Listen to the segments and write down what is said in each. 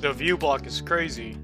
The view block is crazy.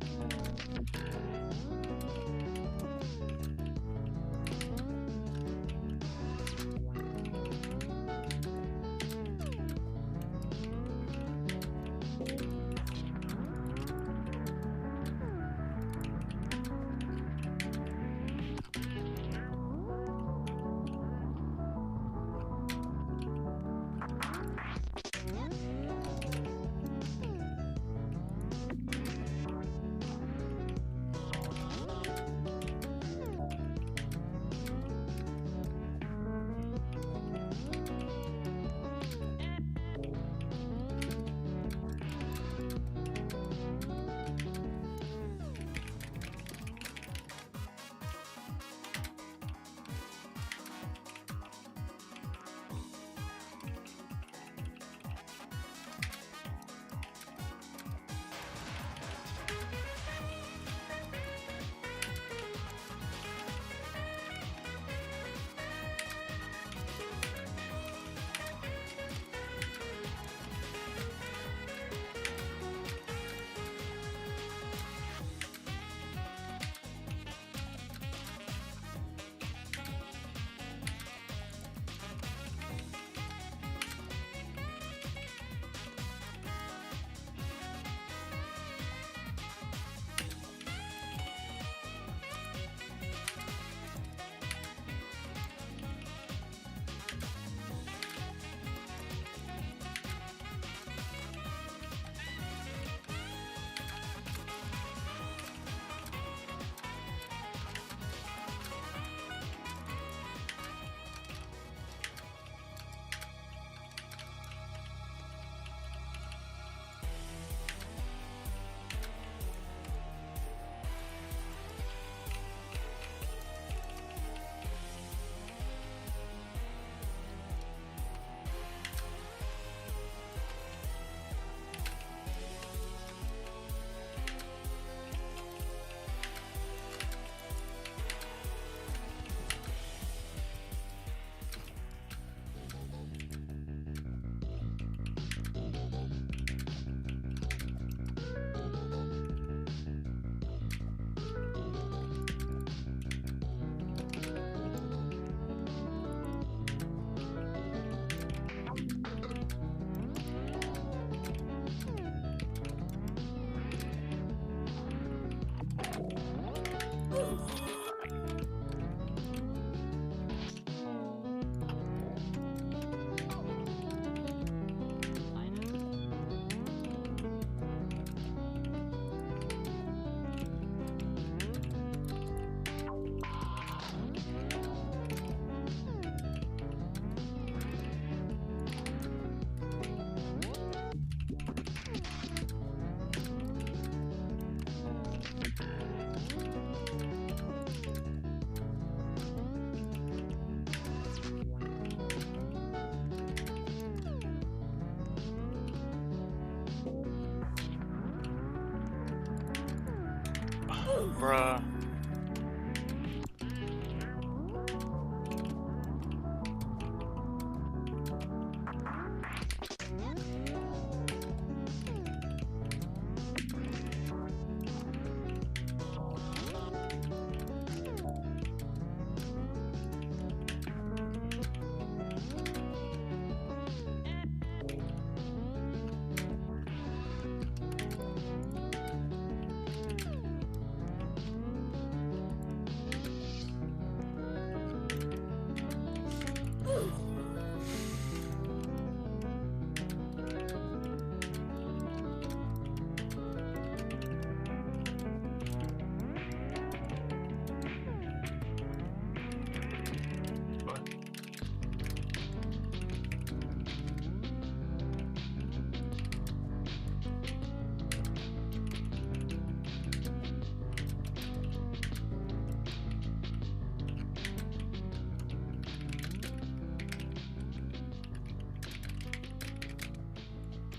Bruh.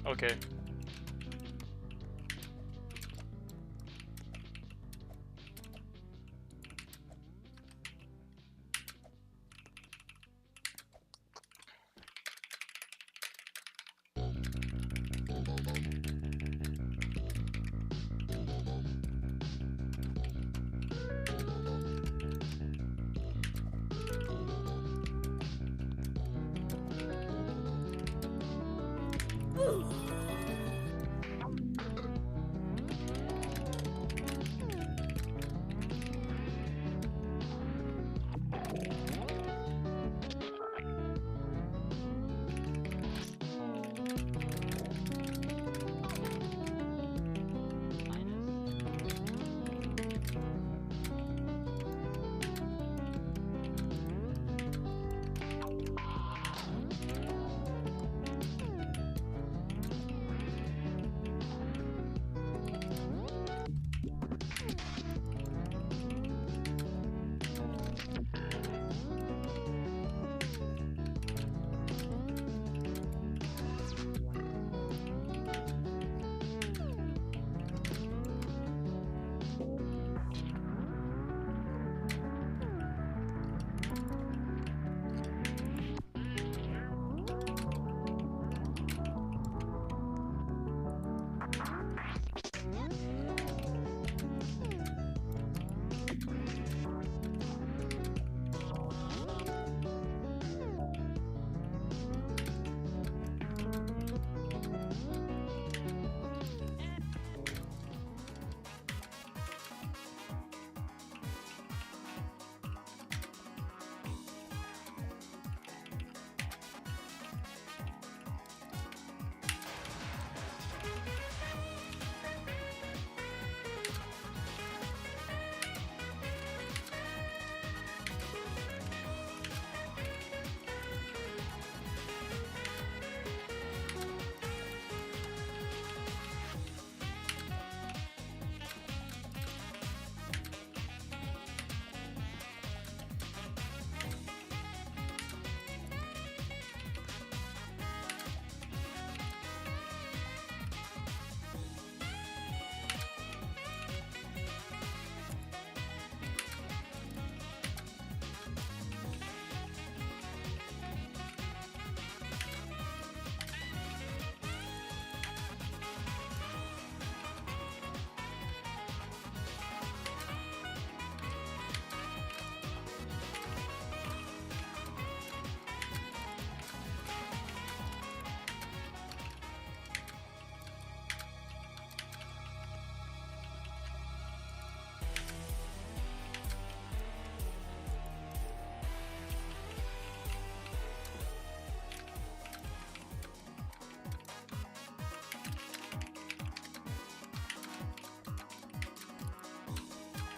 Okay.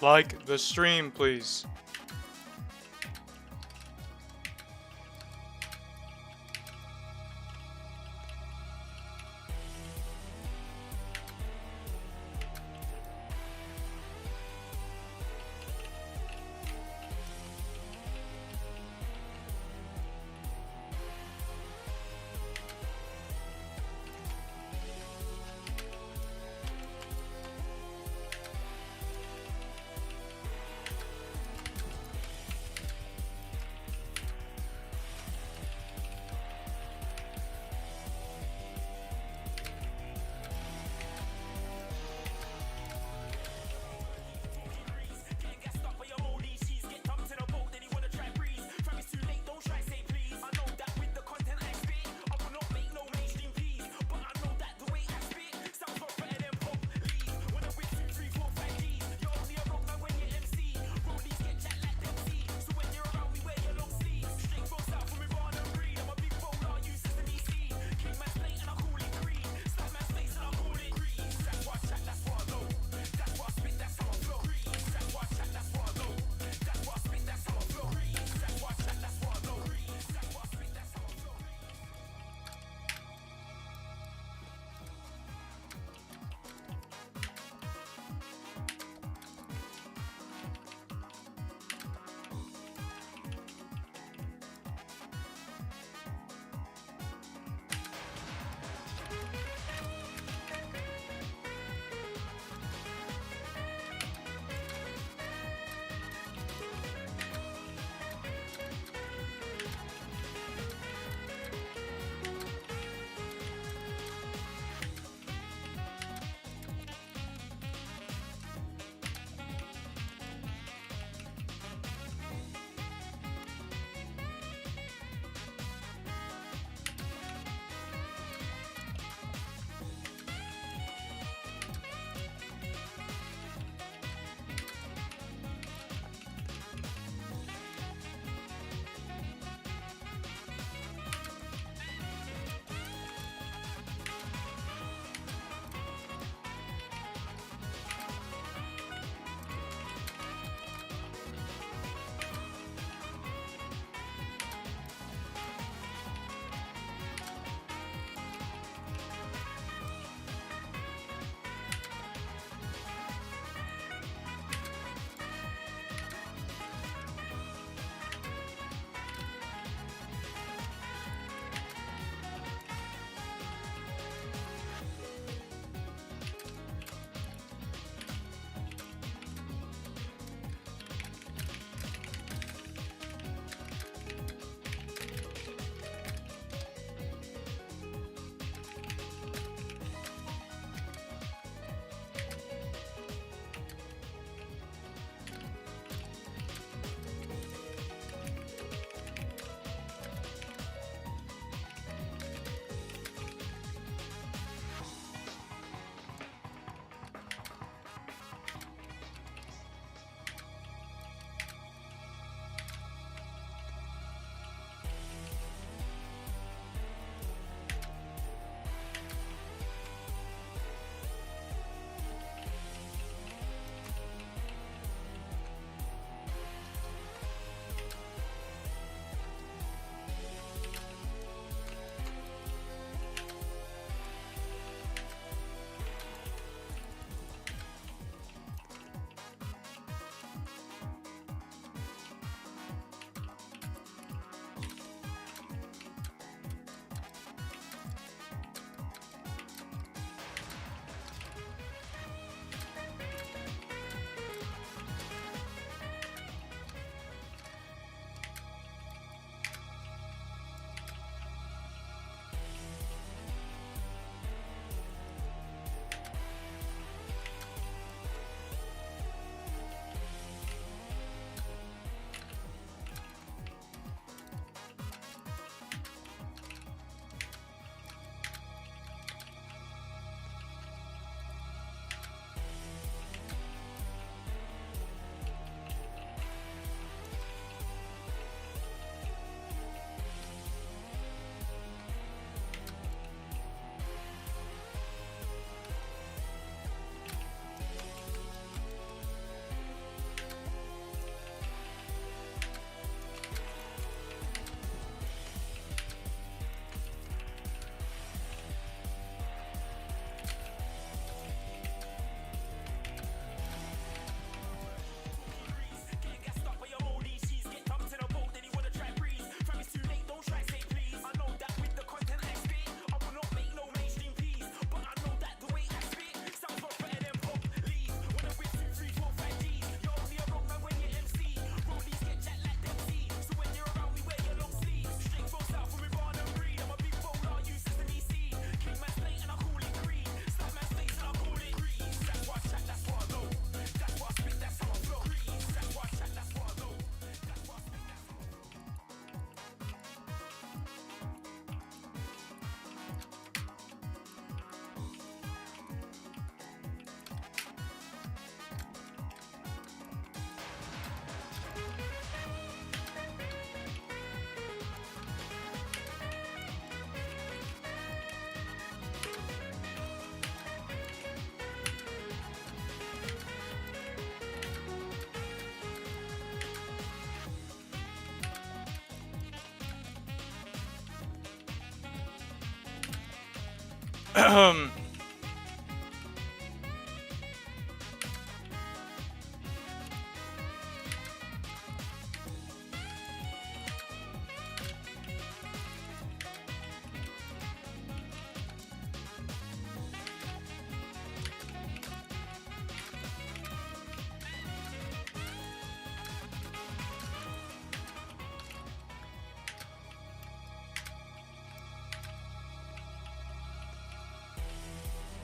Like the stream, please.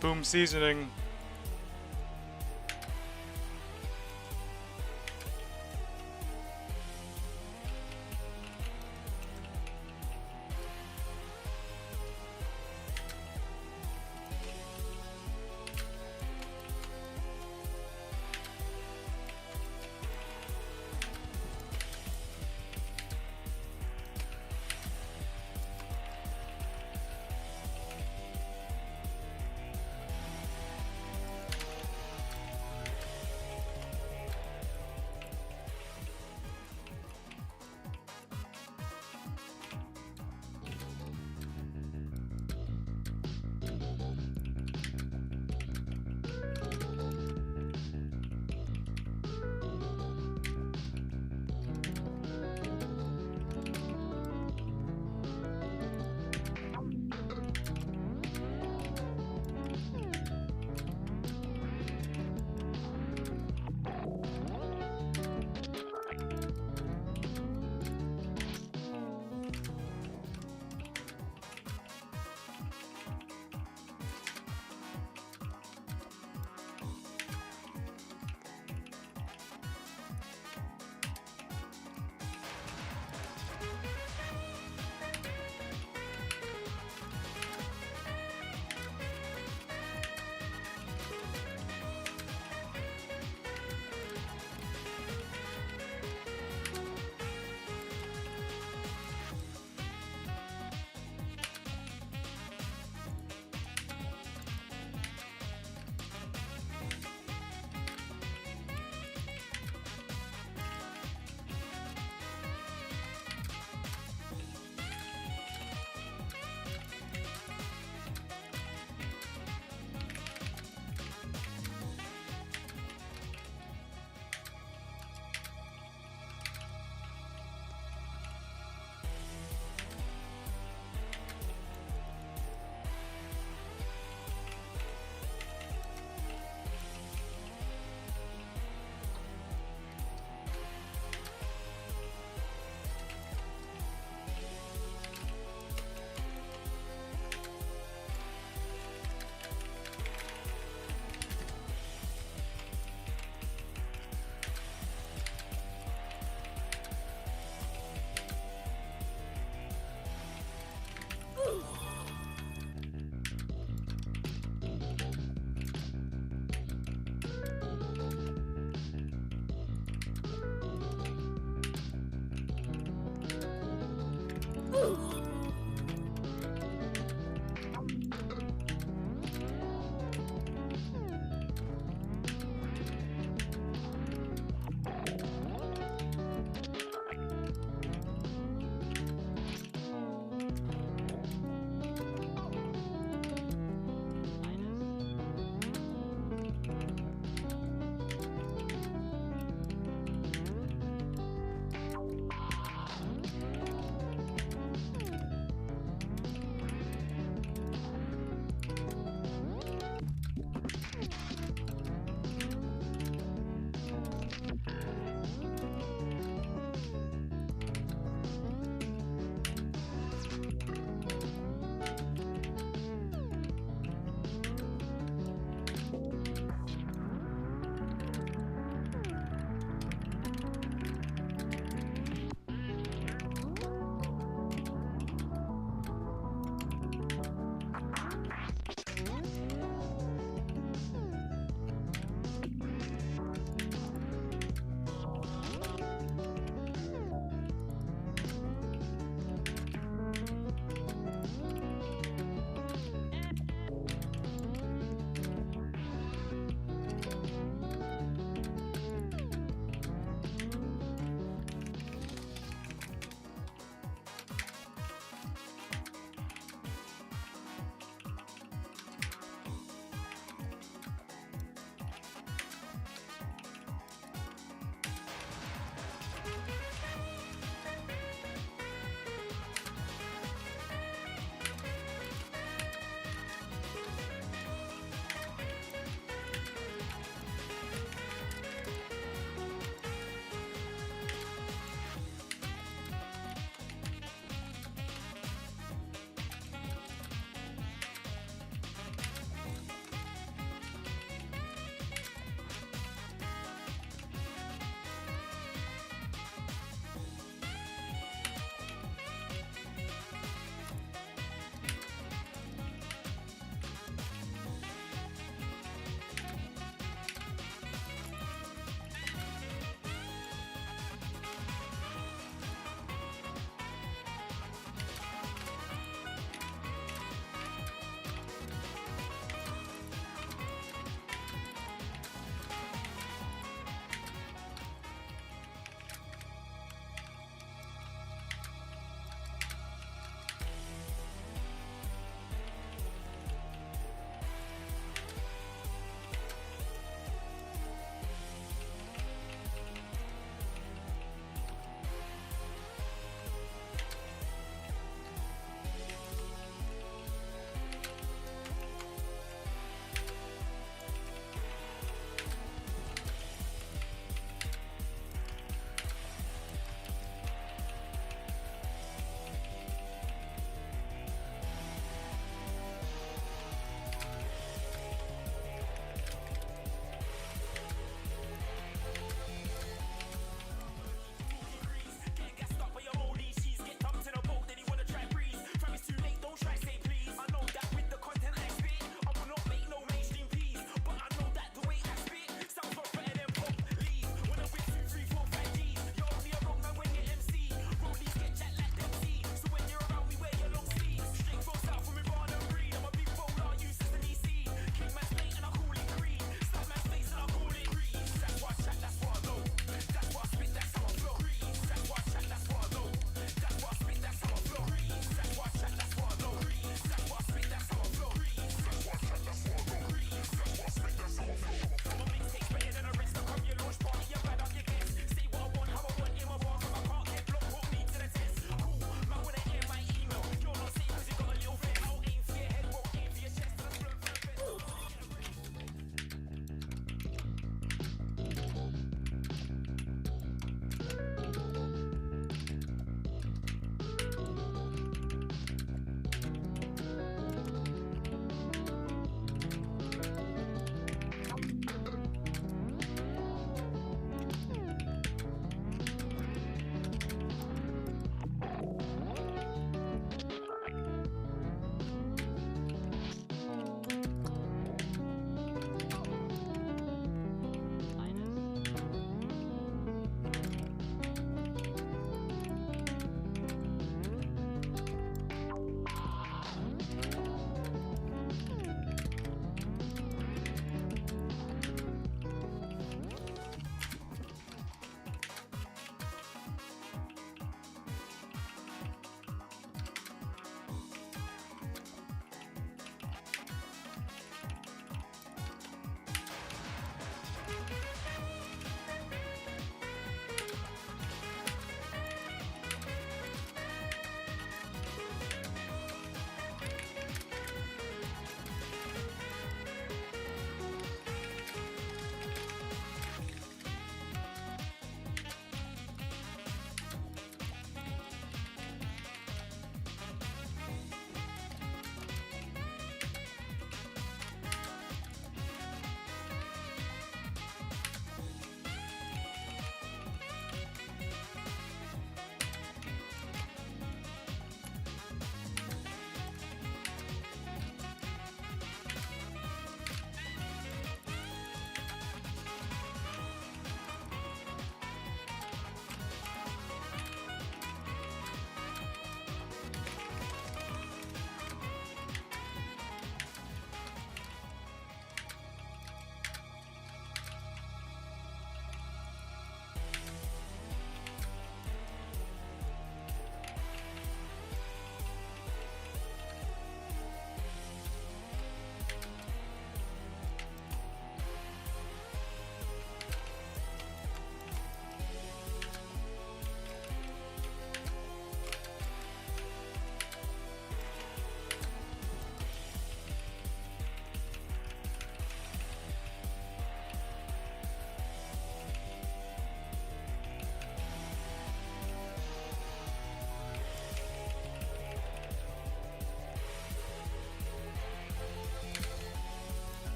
Boom seasoning.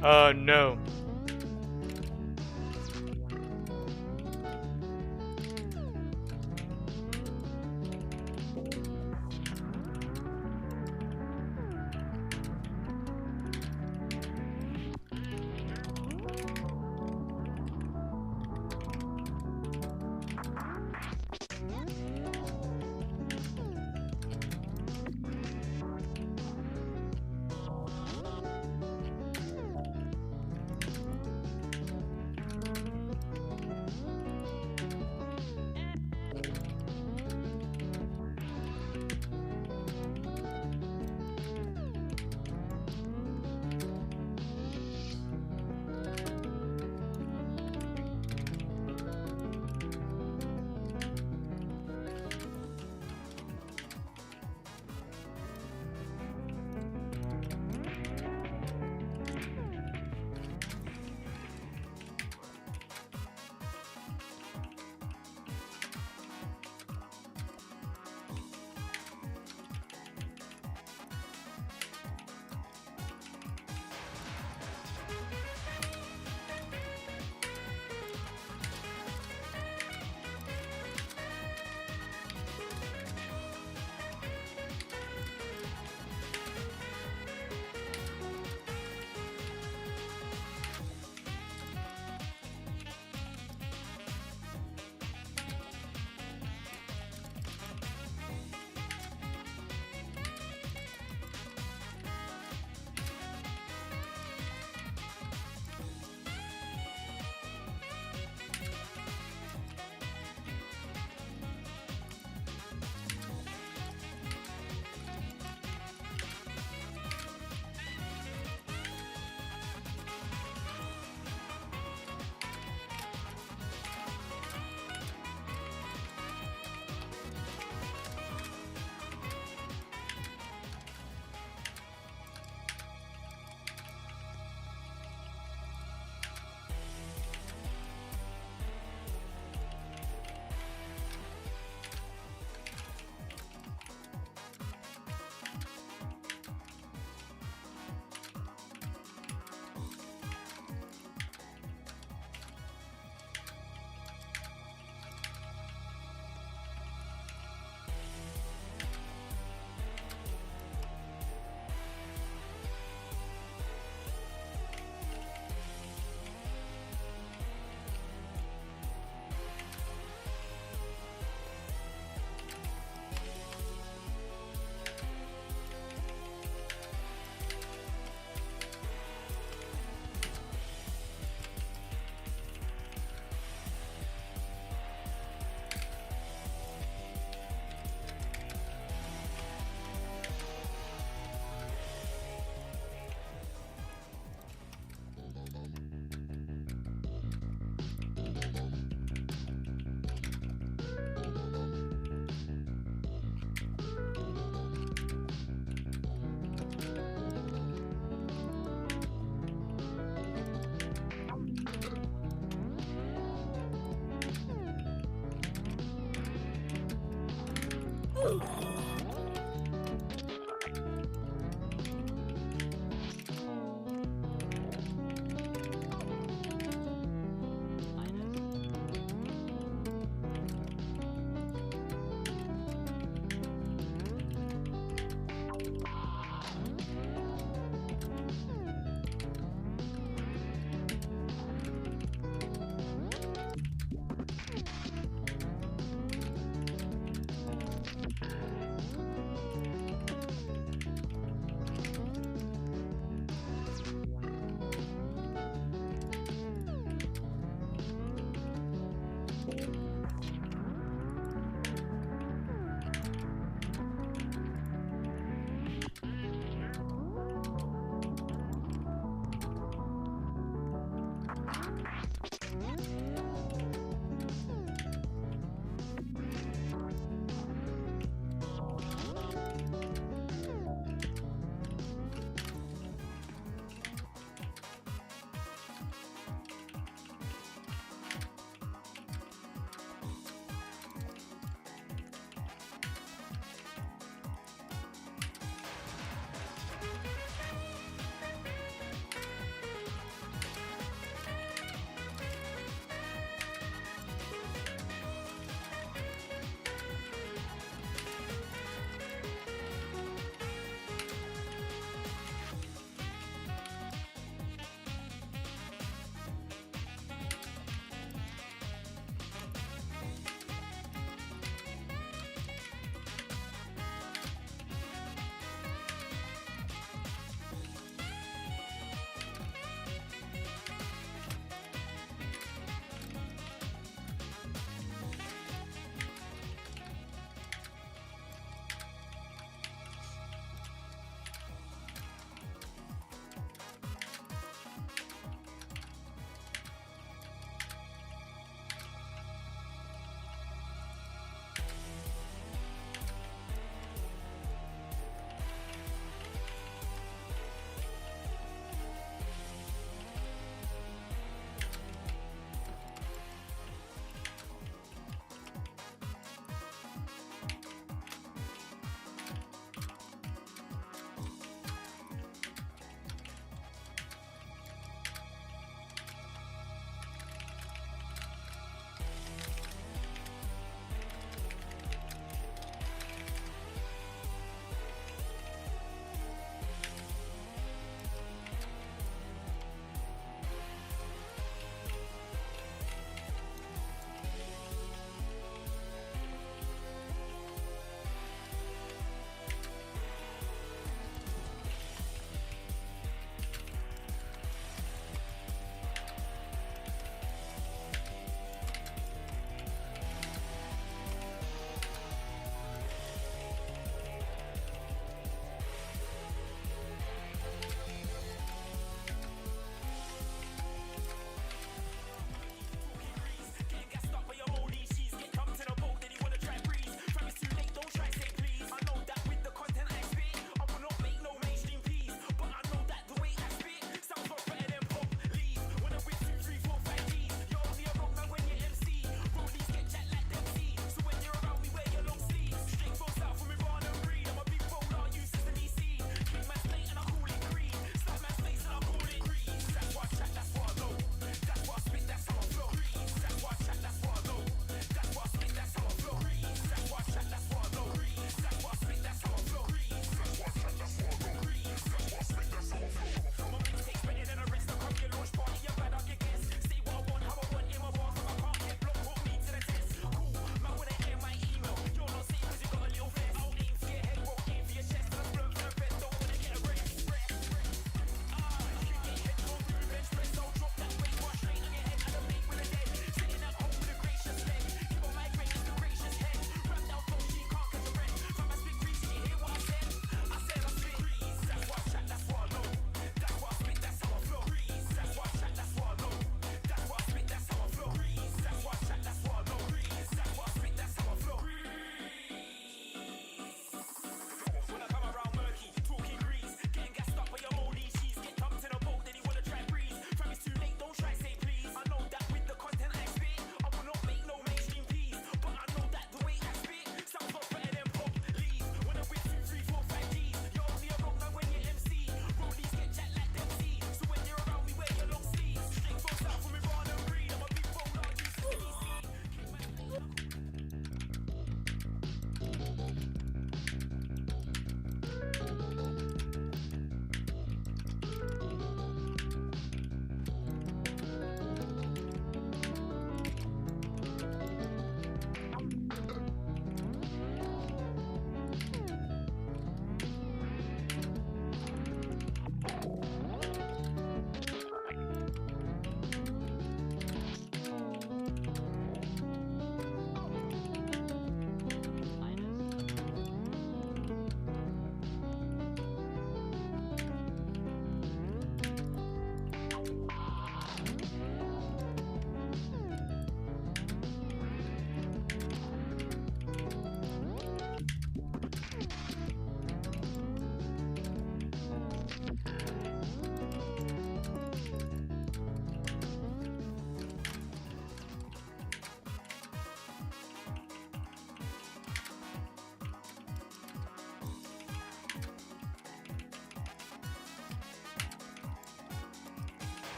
No.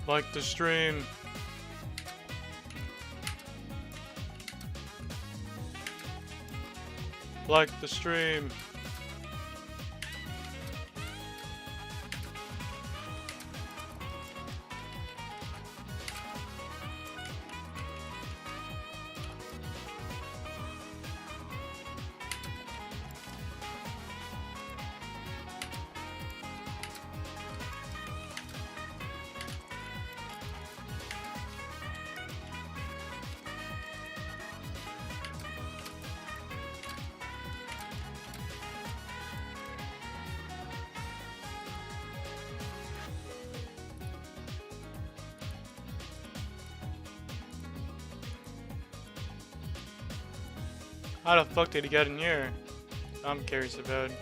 Like the stream. Like the stream. How the fuck did he get in here? I'm curious about.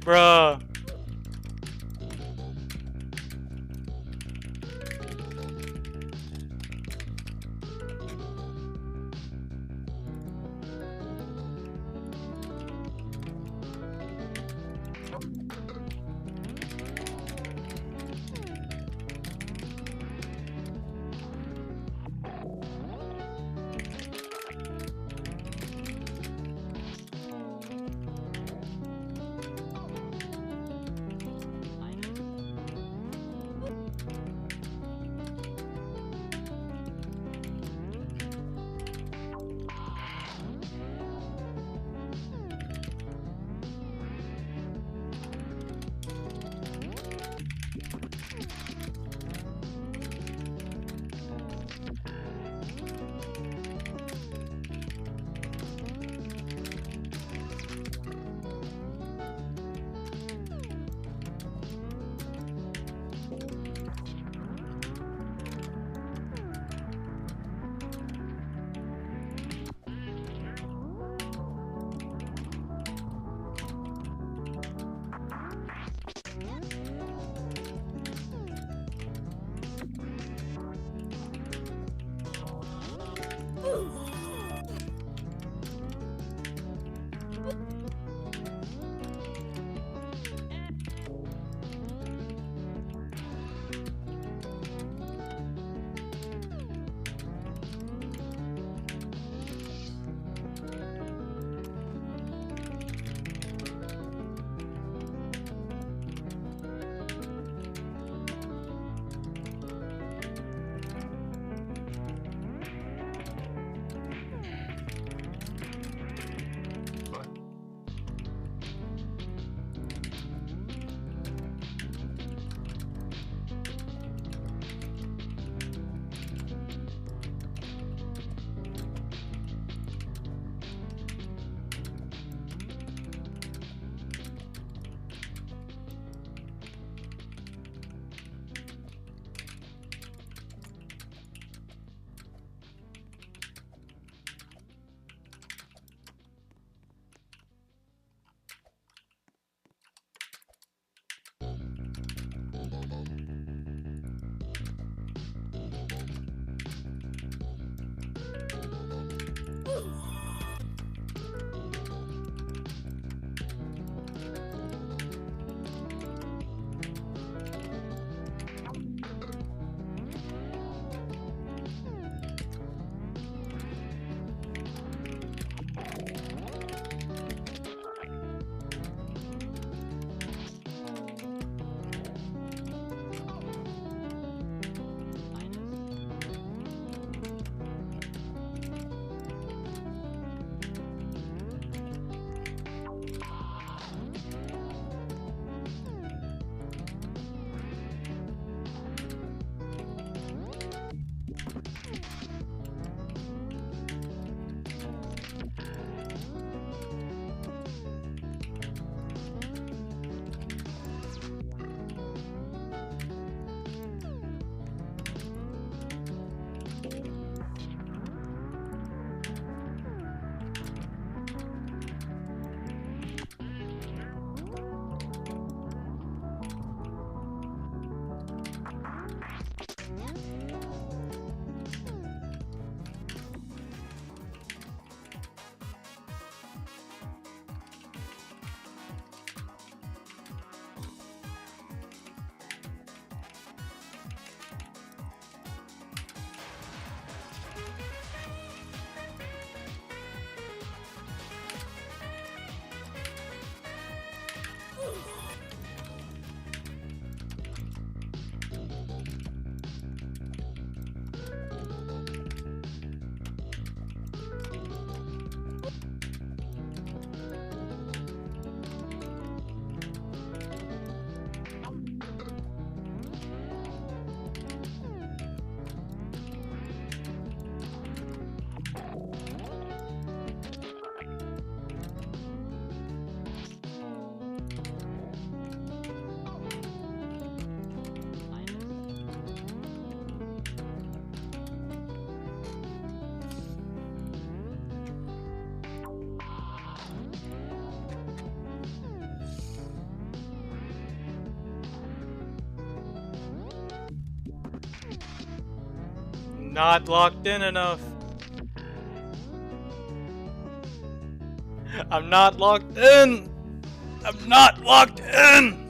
Bruh. I'm not locked in enough. I'm not locked in. I'm not locked in.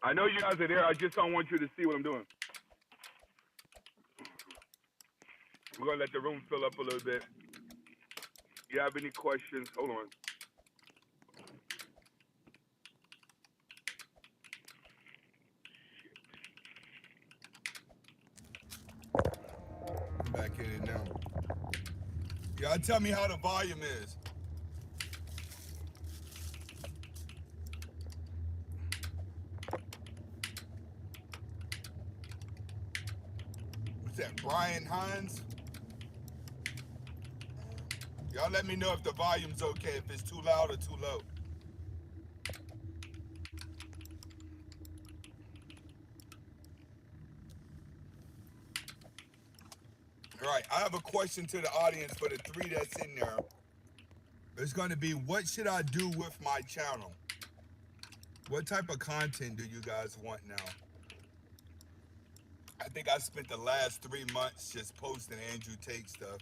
I know you guys are there. I just don't want you to see what I'm doing. We're going to let the room fill up a little bit. You have any questions? Hold on. I'm back in it now. Y'all tell me how the volume is. What's that, Brian Hines? Y'all let me know if the volume's okay, if it's too loud or too low. All right, I have a question to the audience for the 3 that's in there. It's going to be, what should I do with my channel? What type of content do you guys want now? I think I spent the last 3 months just posting Andrew Tate stuff.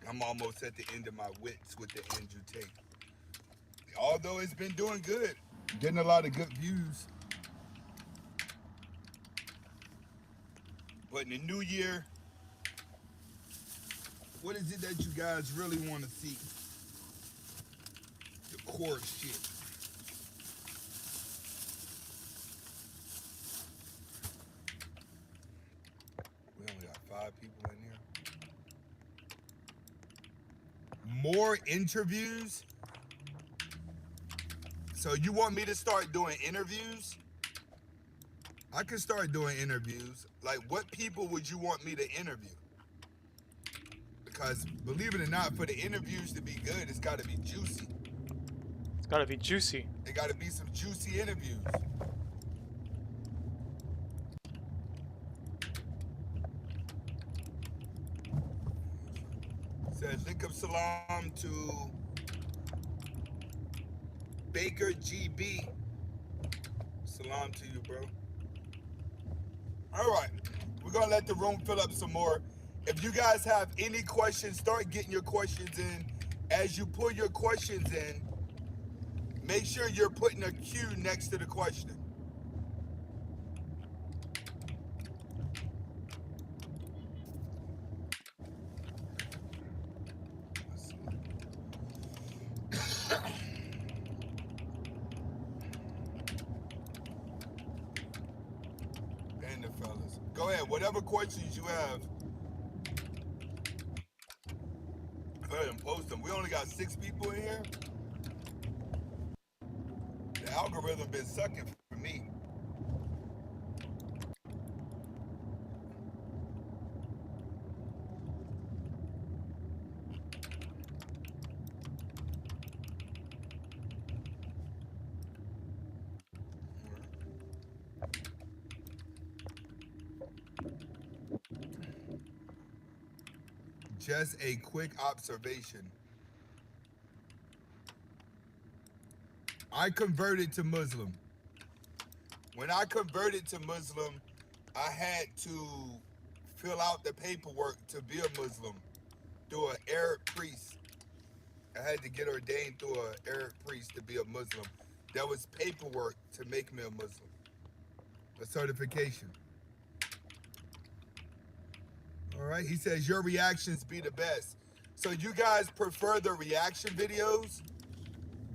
I'm almost at the end of my wits with the Andrew Tate. Although it's been doing good, getting a lot of good views. But in the new year, what is it that you guys really want to see? The core shit. We only got 5 people in here. More interviews? So you want me to start doing interviews? I can start doing interviews. Like, what people would you want me to interview? Because believe it or not, for the interviews to be good, it's got to be juicy. It's gotta be juicy. It got to be some juicy interviews. Says, link up salam to Baker GB. Salam to you, bro. All right, we're gonna let the room fill up some more. If you guys have any questions, start getting your questions in. As you pull your questions in, make sure you're putting a Q next to the question. And the fellas. Go ahead, whatever questions you have, go ahead and post them. We only got 6 people in here. The algorithm been sucking for me. Just a quick observation. I converted to Muslim. When I converted to Muslim, I had to fill out the paperwork to be a Muslim through an Arab priest. I had to get ordained through an Arab priest to be a Muslim. That was paperwork to make me a Muslim. A certification. All right, he says your reactions be the best. So you guys prefer the reaction videos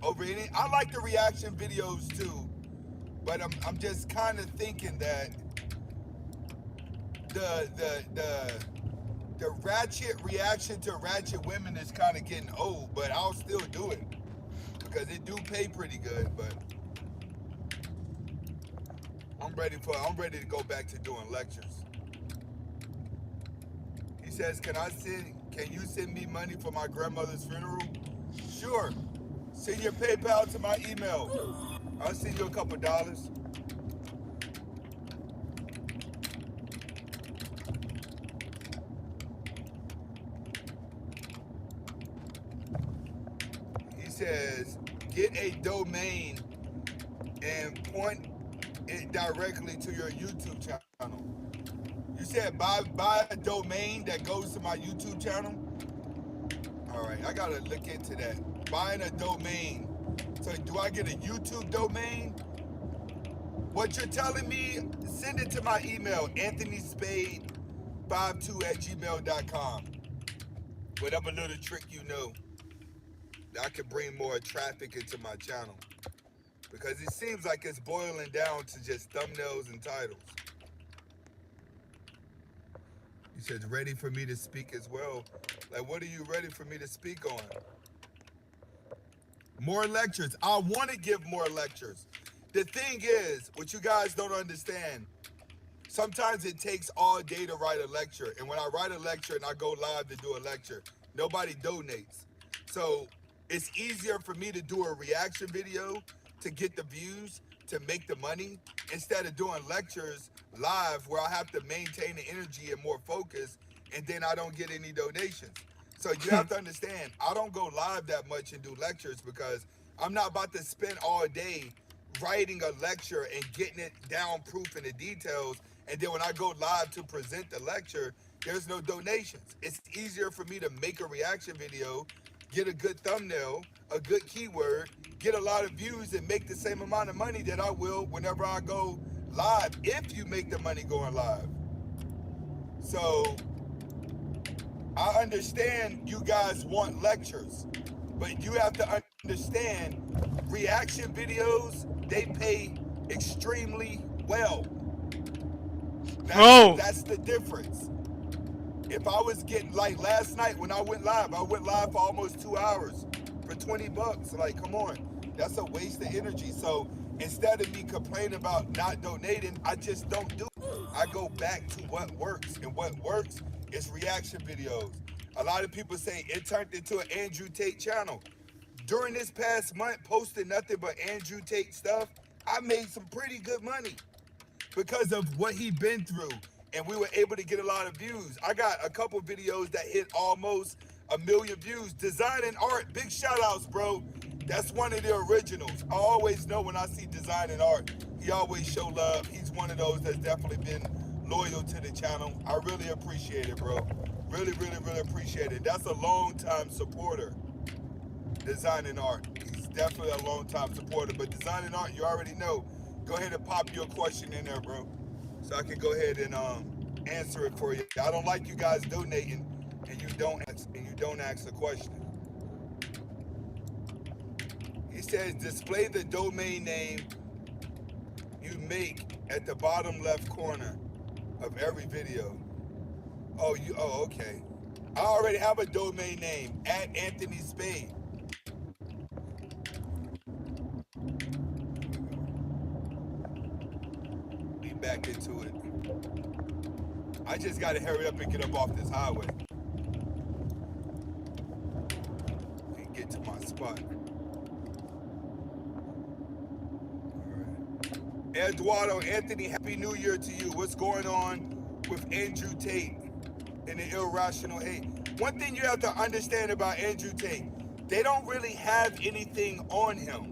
over any? I like the reaction videos too, but I'm just kind of thinking that ratchet reaction to ratchet women is kind of getting old, but I'll still do it because it do pay pretty good. But I'm ready to go back to doing lectures. He says, can you send me money for my grandmother's funeral? Sure. Send your PayPal to my email. I'll send you a couple dollars. He says, get a domain and point it directly to your YouTube channel. You said buy a domain that goes to my YouTube channel? All right, I gotta look into that. Buying a domain. So do I get a YouTube domain? What you're telling me, send it to my email, anthonyspade52@gmail.com. Whatever little trick you know that I can bring more traffic into my channel. Because it seems like it's boiling down to just thumbnails and titles. You said ready for me to speak as well. Like, what are you ready for me to speak on? More lectures. I want to give more lectures. The thing is, what you guys don't understand, sometimes it takes all day to write a lecture. And when I write a lecture and I go live to do a lecture, nobody donates. So it's easier for me to do a reaction video to get the views, to make the money, instead of doing lectures live where I have to maintain the energy and more focus, and then I don't get any donations. So you have to understand, I don't go live that much and do lectures because I'm not about to spend all day writing a lecture and getting it down proof in the details, and then when I go live to present the lecture, there's no donations. It's easier for me to make a reaction video, get a good thumbnail, a good keyword, get a lot of views, and make the same amount of money that I will whenever I go live, if you make the money going live. So I understand you guys want lectures, but you have to understand reaction videos, they pay extremely well. That's the difference. If I was getting, like last night when I went live for almost 2 hours for $20. Like, come on, that's a waste of energy. So instead of me complaining about not donating, I just don't do it. I go back to what works, and what works is reaction videos. A lot of people say it turned into an Andrew Tate channel. During this past month, posting nothing but Andrew Tate stuff, I made some pretty good money because of what he'd been through, and we were able to get a lot of views. I got a couple videos that hit almost 1 million views. Design and art, big shout outs, bro. That's one of the originals. I always know when I see Design and Art, he always show love. He's one of those that's definitely been loyal to the channel. I really appreciate it, bro. Really, really, really appreciate it. That's a long-time supporter, Design and Art. He's definitely a long-time supporter. But Design and Art, you already know. Go ahead and pop your question in there, bro, so I can go ahead and answer it for you. I don't like you guys donating and you don't ask the question. He says, display the domain name you make at the bottom left corner of every video. Oh, okay. I already have a domain name, at Anthony Spade. Be back into it. I just gotta hurry up and get up off this highway and get to my spot. Eduardo, Anthony, Happy New Year to you. What's going on with Andrew Tate and the irrational hate? One thing you have to understand about Andrew Tate, they don't really have anything on him.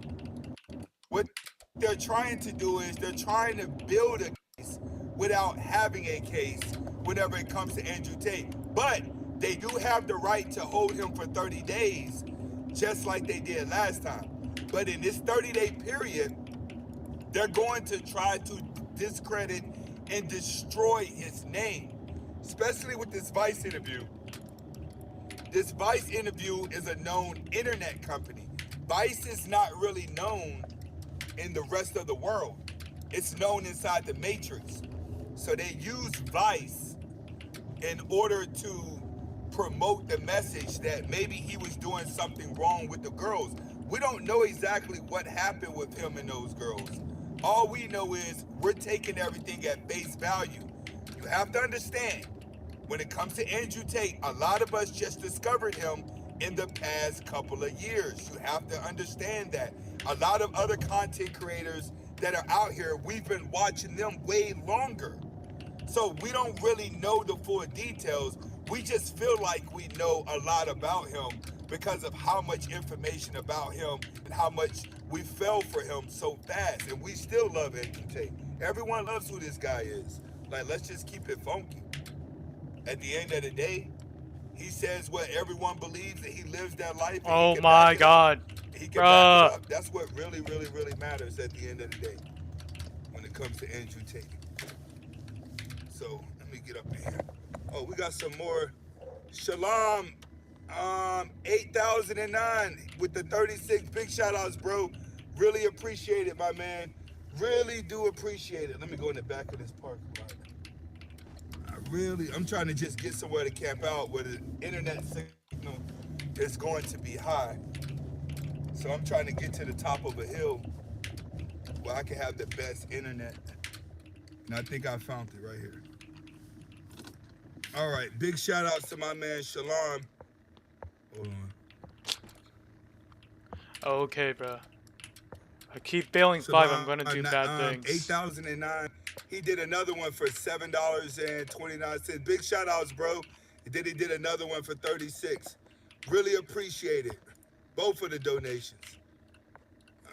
What they're trying to do is they're trying to build a case without having a case whenever it comes to Andrew Tate. But they do have the right to hold him for 30 days, just like they did last time. But in this 30-day period, they're going to try to discredit and destroy his name, especially with this Vice interview. This Vice interview is a known internet company. Vice is not really known in the rest of the world. It's known inside the Matrix. So they use Vice in order to promote the message that maybe he was doing something wrong with the girls. We don't know exactly what happened with him and those girls. All we know is we're taking everything at face value. You have to understand, when it comes to Andrew Tate, a lot of us just discovered him in the past couple of years. You have to understand that. A lot of other content creators that are out here, we've been watching them way longer. So we don't really know the full details. We just feel like we know a lot about him because of how much information about him and how much we fell for him so fast. And we still love Andrew Tate. Everyone loves who this guy is. Like, let's just keep it funky. At the end of the day, he says what everyone believes, and he lives that life. And Oh my God. He can back it up. That's what really, really, really matters at the end of the day when it comes to Andrew Tate. So let me get up in here. Oh, we got some more. Shalom, 8009 with the 36. Big shout outs, bro. Really appreciate it, my man. Really do appreciate it. Let me go in the back of this parking lot. I'm trying to just get somewhere to camp out where the internet signal is going to be high. So I'm trying to get to the top of a hill where I can have the best internet. And I think I found it right here. All right, big shout outs to my man Shalom. Hold on. Okay, bro. I keep failing 5. I'm gonna do bad things. 8009. He did another one for $7.29. Big shout outs, bro. And then he did another one for 36. Really appreciate it. Both of the donations.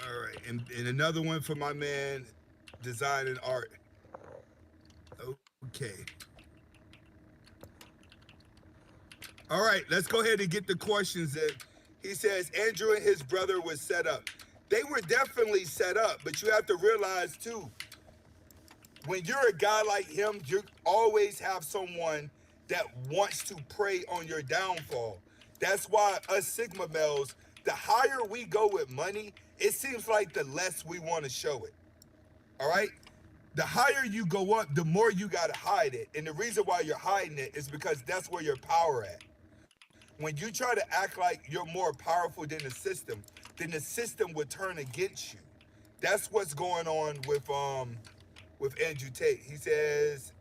All right, and another one for my man Design and Art. Okay. All right, let's go ahead and get the questions in. He says Andrew and his brother was set up. They were definitely set up, but you have to realize too, when you're a guy like him, you always have someone that wants to prey on your downfall. That's why us Sigma males, the higher we go with money, it seems like the less we want to show it. All right? The higher you go up, the more you got to hide it. And the reason why you're hiding it is because that's where your power at. When you try to act like you're more powerful than the system, then the system would turn against you. That's what's going on with Andrew Tate. He says,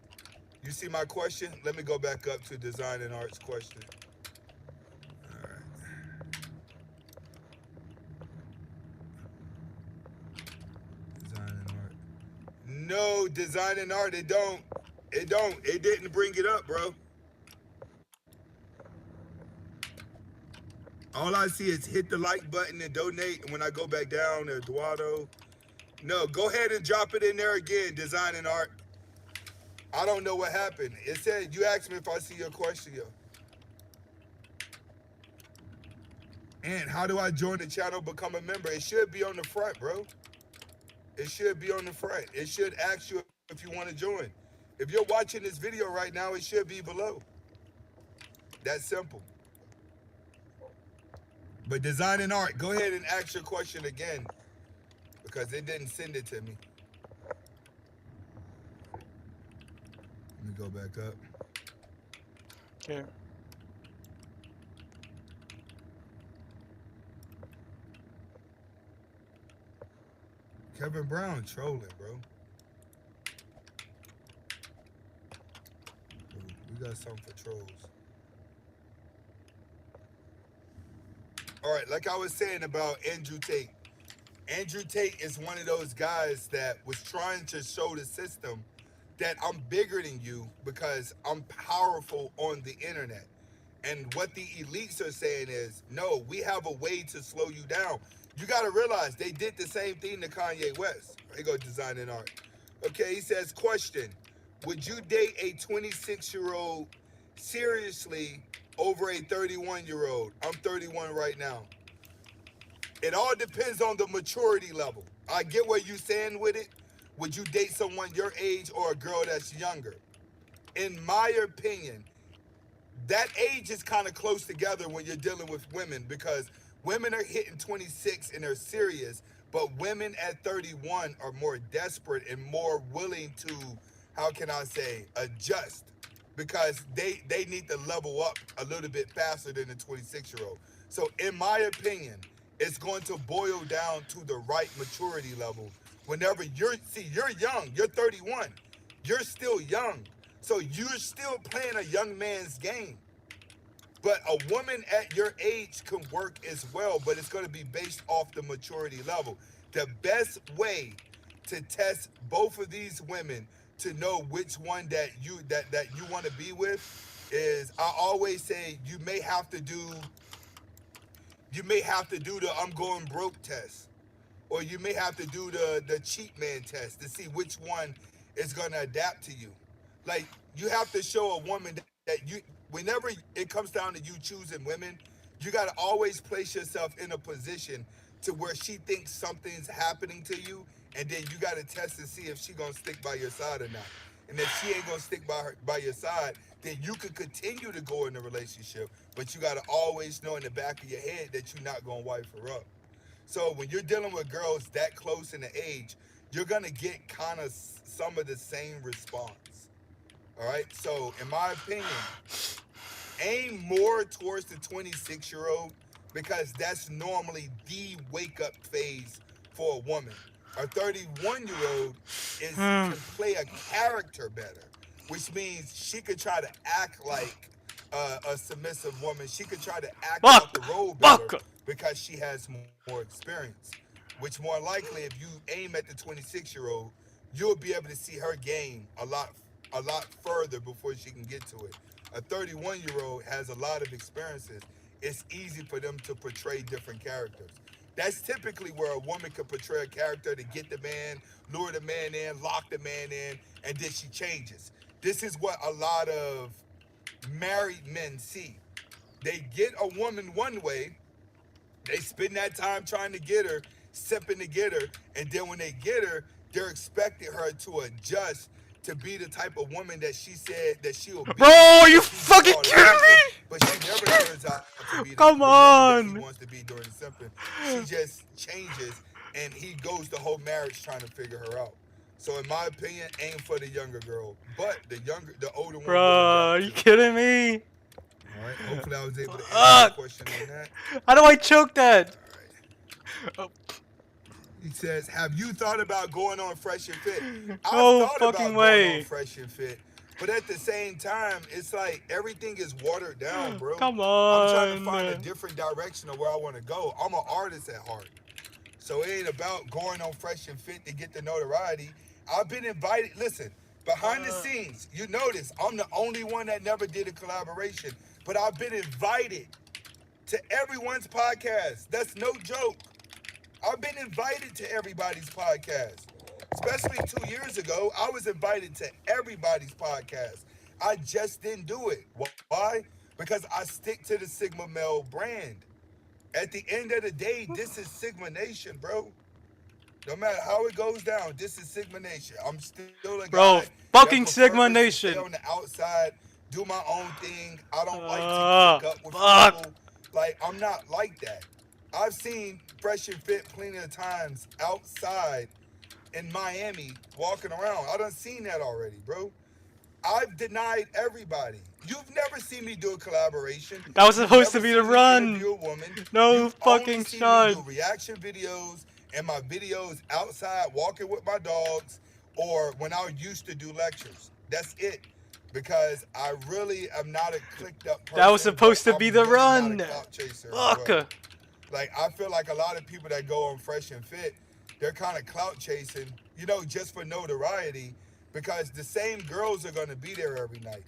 you see my question? Let me go back up to Design and Art's question. All right. Design and Art. No, Design and Art, it don't. It didn't bring it up, bro. All I see is hit the like button and donate. And when I go back down, Eduardo. No, go ahead and drop it in there again, Design and Art. I don't know what happened. It said, you asked me if I see your question, yo. And how do I join the channel, become a member? It should be on the front, bro. It should be on the front. It should ask you if you want to join. If you're watching this video right now, it should be below. That's simple. But Design and Art, go ahead and ask your question again because it didn't send it to me. Let me go back up. Okay. Kevin Brown trolling, bro. We got something for trolls. All right, like I was saying about Andrew Tate. Andrew Tate is one of those guys that was trying to show the system that I'm bigger than you because I'm powerful on the internet. And what the elites are saying is, no, we have a way to slow you down. You got to realize they did the same thing to Kanye West. Here go Design and Art. Okay, he says, question, would you date a 26-year-old seriously over a 31-year-old? I'm 31 right now. It all depends on the maturity level. I get what you're saying with it. Would you date someone your age or a girl that's younger? In my opinion, that age is kind of close together when you're dealing with women because women are hitting 26 and they're serious, but women at 31 are more desperate and more willing to, how can I say, adjust. because they need to level up a little bit faster than the 26-year-old. So in my opinion, it's going to boil down to the right maturity level. Whenever you're young, you're 31, you're still young, so you're still playing a young man's game. But a woman at your age can work as well, but it's going to be based off the maturity level. The best way to test both of these women to know which one that you want to be with is, I always say, you may have to do the I'm going broke test, or you may have to do the cheap man test to see which one is going to adapt to you. Like, you have to show a woman that whenever it comes down to you choosing women, you got to always place yourself in a position to where she thinks something's happening to you, and then you got to test to see if she gonna stick by your side or not. And if she ain't gonna stick by your side, then you could continue to go in the relationship, but you got to always know in the back of your head that you're not gonna wife her up. So when you're dealing with girls that close in the age, you're gonna get kind of some of the same response. All right. So in my opinion, aim more towards the 26-year-old, because that's normally the wake up phase for a woman. A 31-year-old can play a character better, which means she could try to act like a submissive woman. She could try to act out the role better because she has more experience. Which more likely, if you aim at the 26-year-old, you'll be able to see her game a lot further before she can get to it. A 31-year-old has a lot of experiences. It's easy for them to portray different characters. That's typically where a woman can portray a character to get the man, lure the man in, lock the man in, and then she changes. This is what a lot of married men see. They get a woman one way, they spend that time trying to get her, sipping to get her, and then when they get her, they're expecting her to adjust to be the type of woman that she said that she'll be. Bro, are you fucking kidding me? But she never turns out to be the Come woman that he on. wants to be during the simping. She just changes, and he goes the whole marriage trying to figure her out. So in my opinion, aim for the younger girl, but the older one. Bro, are you kidding me? All right. Hopefully, I was able to answer your question on that. How do I choke that? All right. He says, "Have you thought about going on Fresh and Fit?" No I've thought fucking about way. going on Fresh and Fit, but at the same time, it's like everything is watered down, bro. Come on. I'm trying to find a different direction of where I want to go. I'm an artist at heart, so it ain't about going on Fresh and Fit to get the notoriety. I've been invited. Listen, behind the scenes, you notice I'm the only one that never did a collaboration, but I've been invited to everyone's podcast. That's no joke. I've been invited to everybody's podcast. Especially 2 years ago, I was invited to everybody's podcast. I just didn't do it. Why? Because I stick to the Sigma Male brand. At the end of the day, this is Sigma Nation, bro. No matter how it goes down, this is Sigma Nation. I'm still a guy. Fucking Sigma Nation. Stay on the outside, do my own thing. I don't like to pick up with people. Like, I'm not like that. I've seen Fresh and Fit plenty of times outside in Miami walking around. I done seen that already, bro. I've denied everybody. You've never seen me do a collaboration. That was supposed to be the run. No fucking shot. Me do reaction videos and my videos outside walking with my dogs, or when I used to do lectures. That's it. Because I really am not a clicked up person. That was supposed to be the run. Fuck. Like, I feel like a lot of people that go on Fresh and Fit, they're kind of clout chasing, just for notoriety, because the same girls are going to be there every night.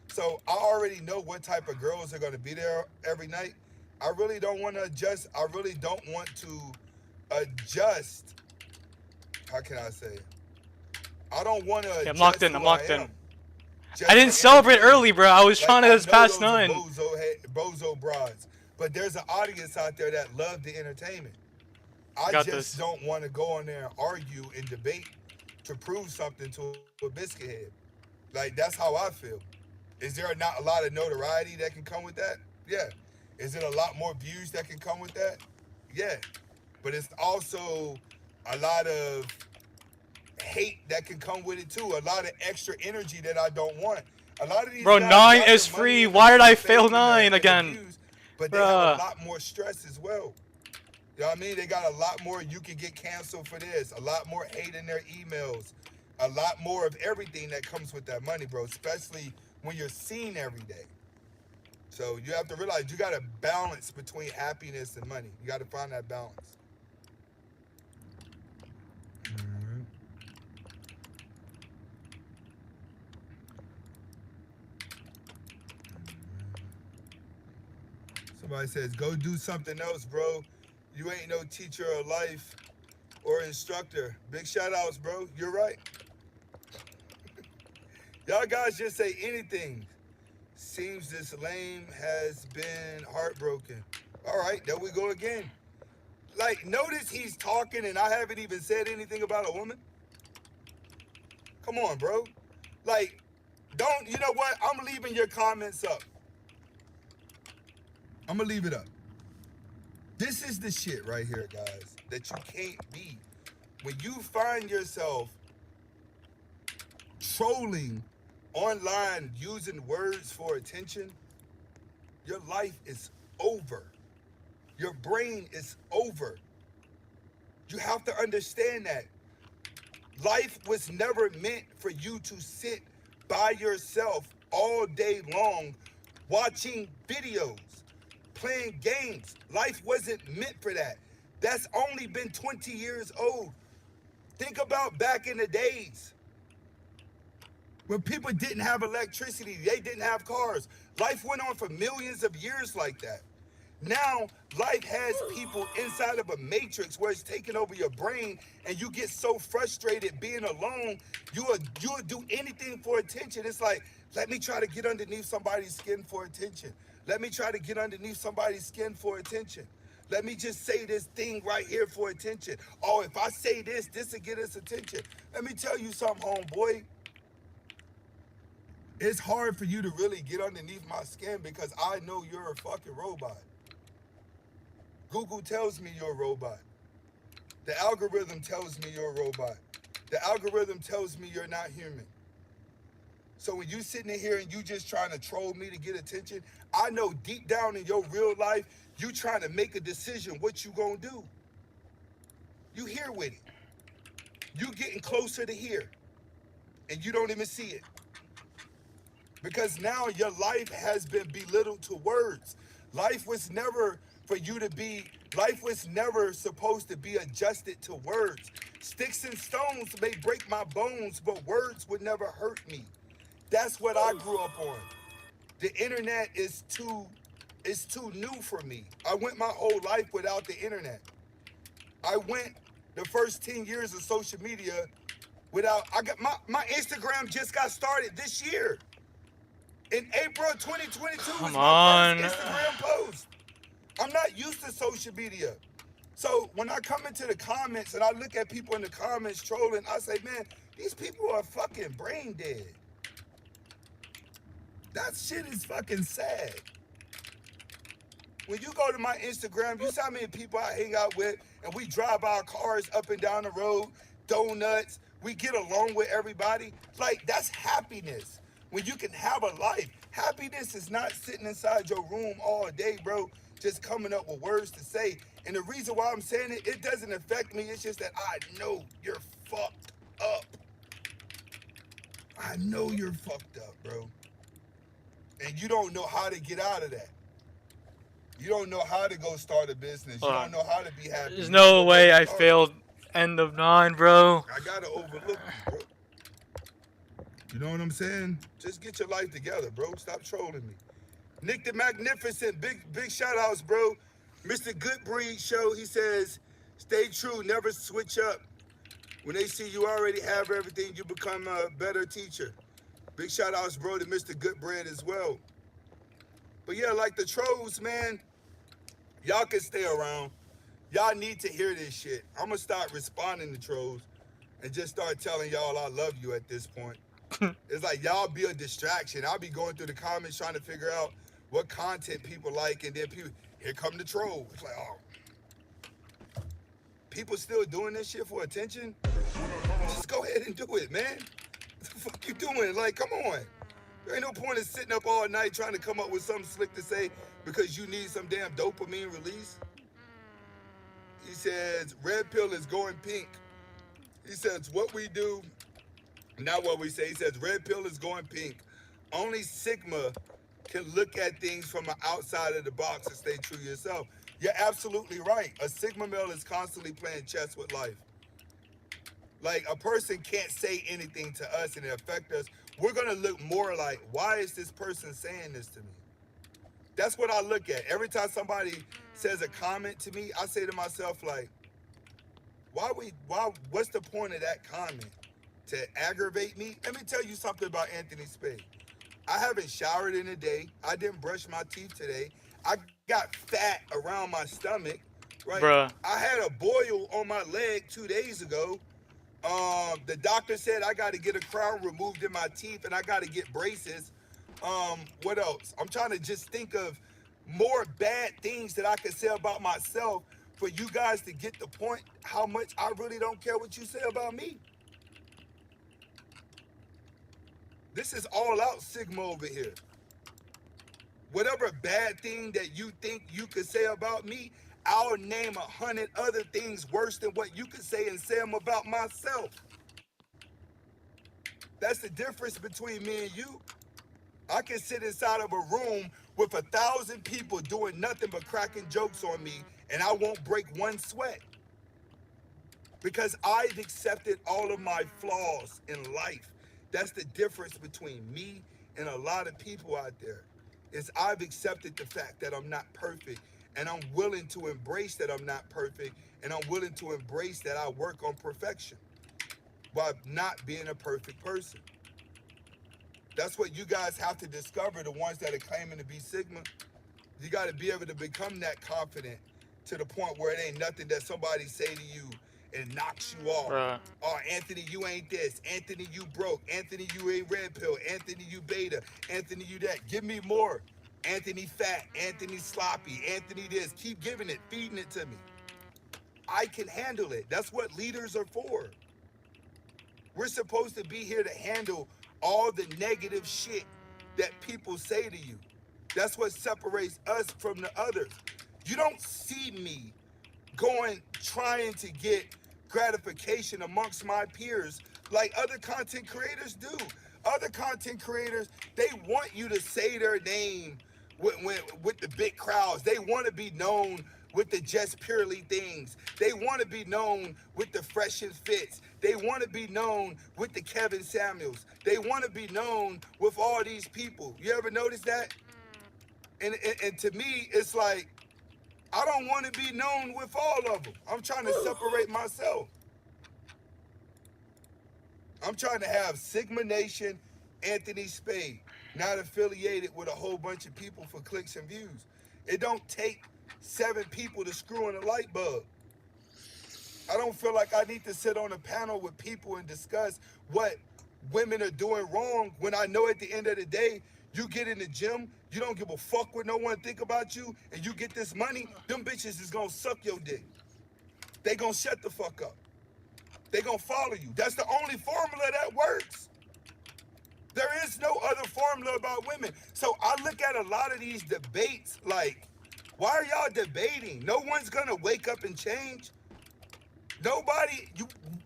So I already know what type of girls are going to be there every night. I really don't want to adjust. I really don't want to adjust. How can I say it? I don't want to adjust. I'm locked in. I didn't celebrate early, bro. I was trying to past 9. Bozo broads. But there's an audience out there that love the entertainment. I just don't want to go on there and argue and debate to prove something to a biscuit head. Like, that's how I feel. Is there not a lot of notoriety that can come with that? Yeah. Is it a lot more views that can come with that? Yeah. But it's also a lot of hate that can come with it too. A lot of extra energy that I don't want. A lot of these Bro, guys 9 got is the money free. and Why did I the fail fame and 9 the again? views, but they have a Bruh. lot more stress as well. You know what I mean? They got a lot more. You can get canceled for this. A lot more hate in their emails. A lot more of everything that comes with that money, bro. Especially when you're seen every day. So you have to realize you got to balance between happiness and money. You got to find that balance. Somebody says, go do something else, bro. You ain't no teacher of life or instructor. Big shout outs, bro. You're right. Y'all guys just say anything. Seems this lame has been heartbroken. All right, there we go again. Like, notice he's talking and I haven't even said anything about a woman. Come on, bro. Like, don't, you know what? I'm leaving your comments up. I'm going to leave it up. This is the shit right here, guys, that you can't be. When you find yourself trolling online using words for attention, your life is over. Your brain is over. You have to understand that. Life was never meant for you to sit by yourself all day long watching videos, playing games. Life wasn't meant for that. That's only been 20 years old. Think about back in the days when people didn't have electricity, they didn't have cars. Life went on for millions of years like that. Now, life has people inside of a matrix where it's taking over your brain and you get so frustrated being alone, you'll do anything for attention. It's like, let me try to get underneath somebody's skin for attention. Let me try to get underneath somebody's skin for attention. Let me just say this thing right here for attention. Oh, if I say this, this will get us attention. Let me tell you something, homeboy. It's hard for you to really get underneath my skin because I know you're a fucking robot. Google tells me you're a robot. The algorithm tells me you're a robot. The algorithm tells me you're not human. So when you sitting in here and you just trying to troll me to get attention, I know deep down in your real life, you trying to make a decision what you gonna do. You here with it. You getting closer to here. And you don't even see it. Because now your life has been belittled to words. Life was never for you to be, life was never supposed to be adjusted to words. Sticks and stones may break my bones, but words would never hurt me. That's what I grew up on. The internet is too new for me. I went my whole life without the internet. I went the first 10 years of social media without, I got my Instagram just got started this year. In April 2022 was my first Instagram post. I'm not used to social media. So when I come into the comments and I look at people in the comments trolling, I say, man, these people are fucking brain dead. That shit is fucking sad. When you go to my Instagram, you see how many people I hang out with and we drive our cars up and down the road, donuts, we get along with everybody. Like, that's happiness. When you can have a life. Happiness is not sitting inside your room all day, bro, just coming up with words to say. And the reason why I'm saying it, it doesn't affect me. It's just that I know you're fucked up. I know you're fucked up, bro. And you don't know how to get out of that. You don't know how to go start a business. You don't know how to be happy. There's no way I failed end of 9, bro. I gotta overlook you, bro. You know what I'm saying? Just get your life together, bro. Stop trolling me. Nick the Magnificent, big shout outs, bro. Mr. Goodbreed Show, he says, stay true, never switch up. When they see you already have everything, you become a better teacher. Big shout outs, bro, to Mr. Goodbread as well. But yeah, like the trolls, man, y'all can stay around. Y'all need to hear this shit. I'm gonna start responding to trolls and just start telling y'all I love you at this point. It's like y'all be a distraction. I'll be going through the comments trying to figure out what content people like, and then people, here come the troll. It's like, oh. People still doing this shit for attention? Just go ahead and do it, man. What the fuck you doing? Like, come on. There ain't no point in sitting up all night trying to come up with something slick to say because you need some damn dopamine release. He says, red pill is going pink. He says, what we do, not what we say. He says, red pill is going pink. Only Sigma can look at things from the outside of the box and stay true to yourself. You're absolutely right. A Sigma male is constantly playing chess with life. Like, a person can't say anything to us and it affect us. We're going to look more like, why is this person saying this to me? That's what I look at. Every time somebody says a comment to me, I say to myself, like, what's the point of that comment? To aggravate me? Let me tell you something about Anthony Spade. I haven't showered in a day. I didn't brush my teeth today. I got fat around my stomach, right? Bruh. I had a boil on my leg 2 days ago. The doctor said I got to get a crown removed in my teeth and I got to get braces. What else? I'm trying to just think of more bad things that I could say about myself for you guys to get the point how much I really don't care what you say about me. This is all out Sigma over here. Whatever bad thing that you think you could say about me, I'll name 100 other things worse than what you could say and say them about myself. That's the difference between me and you. I can sit inside of a room with 1,000 people doing nothing but cracking jokes on me, and I won't break one sweat. Because I've accepted all of my flaws in life. That's the difference between me and a lot of people out there. Is I've accepted the fact that I'm not perfect, and I'm willing to embrace that I'm not perfect, and I'm willing to embrace that I work on perfection while not being a perfect person. That's what you guys have to discover, the ones that are claiming to be Sigma. You got to be able to become that confident to the point where it ain't nothing that somebody say to you and knocks you off. Bruh. Oh, Anthony, you ain't this. Anthony, you broke. Anthony, you ain't red pill. Anthony, you beta. Anthony, you that. Give me more. Anthony fat. Anthony sloppy. Anthony this. Keep giving it, feeding it to me. I can handle it. That's what leaders are for. We're supposed to be here to handle all the negative shit that people say to you. That's what separates us from the others. You don't see me trying to get gratification amongst my peers like other content creators do. Other content creators, they want you to say their name with the big crowds. They want to be known with the Just Purely things. They want to be known with the Fresh and Fits. They want to be known with the Kevin Samuels. They want to be known with all these people. You ever notice that? And to me, it's like, I don't want to be known with all of them. I'm trying to separate myself. I'm trying to have Sigma Nation, Anthony Spade, not affiliated with a whole bunch of people for clicks and views. It don't take 7 people to screw in a light bulb. I don't feel like I need to sit on a panel with people and discuss what women are doing wrong when I know at the end of the day, you get in the gym, you don't give a fuck what no one think about you, and you get this money, them bitches is gonna suck your dick. They gonna shut the fuck up. They gonna follow you. That's the only formula that works. There is no other formula about women. So I look at a lot of these debates like, why are y'all debating? No one's gonna wake up and change.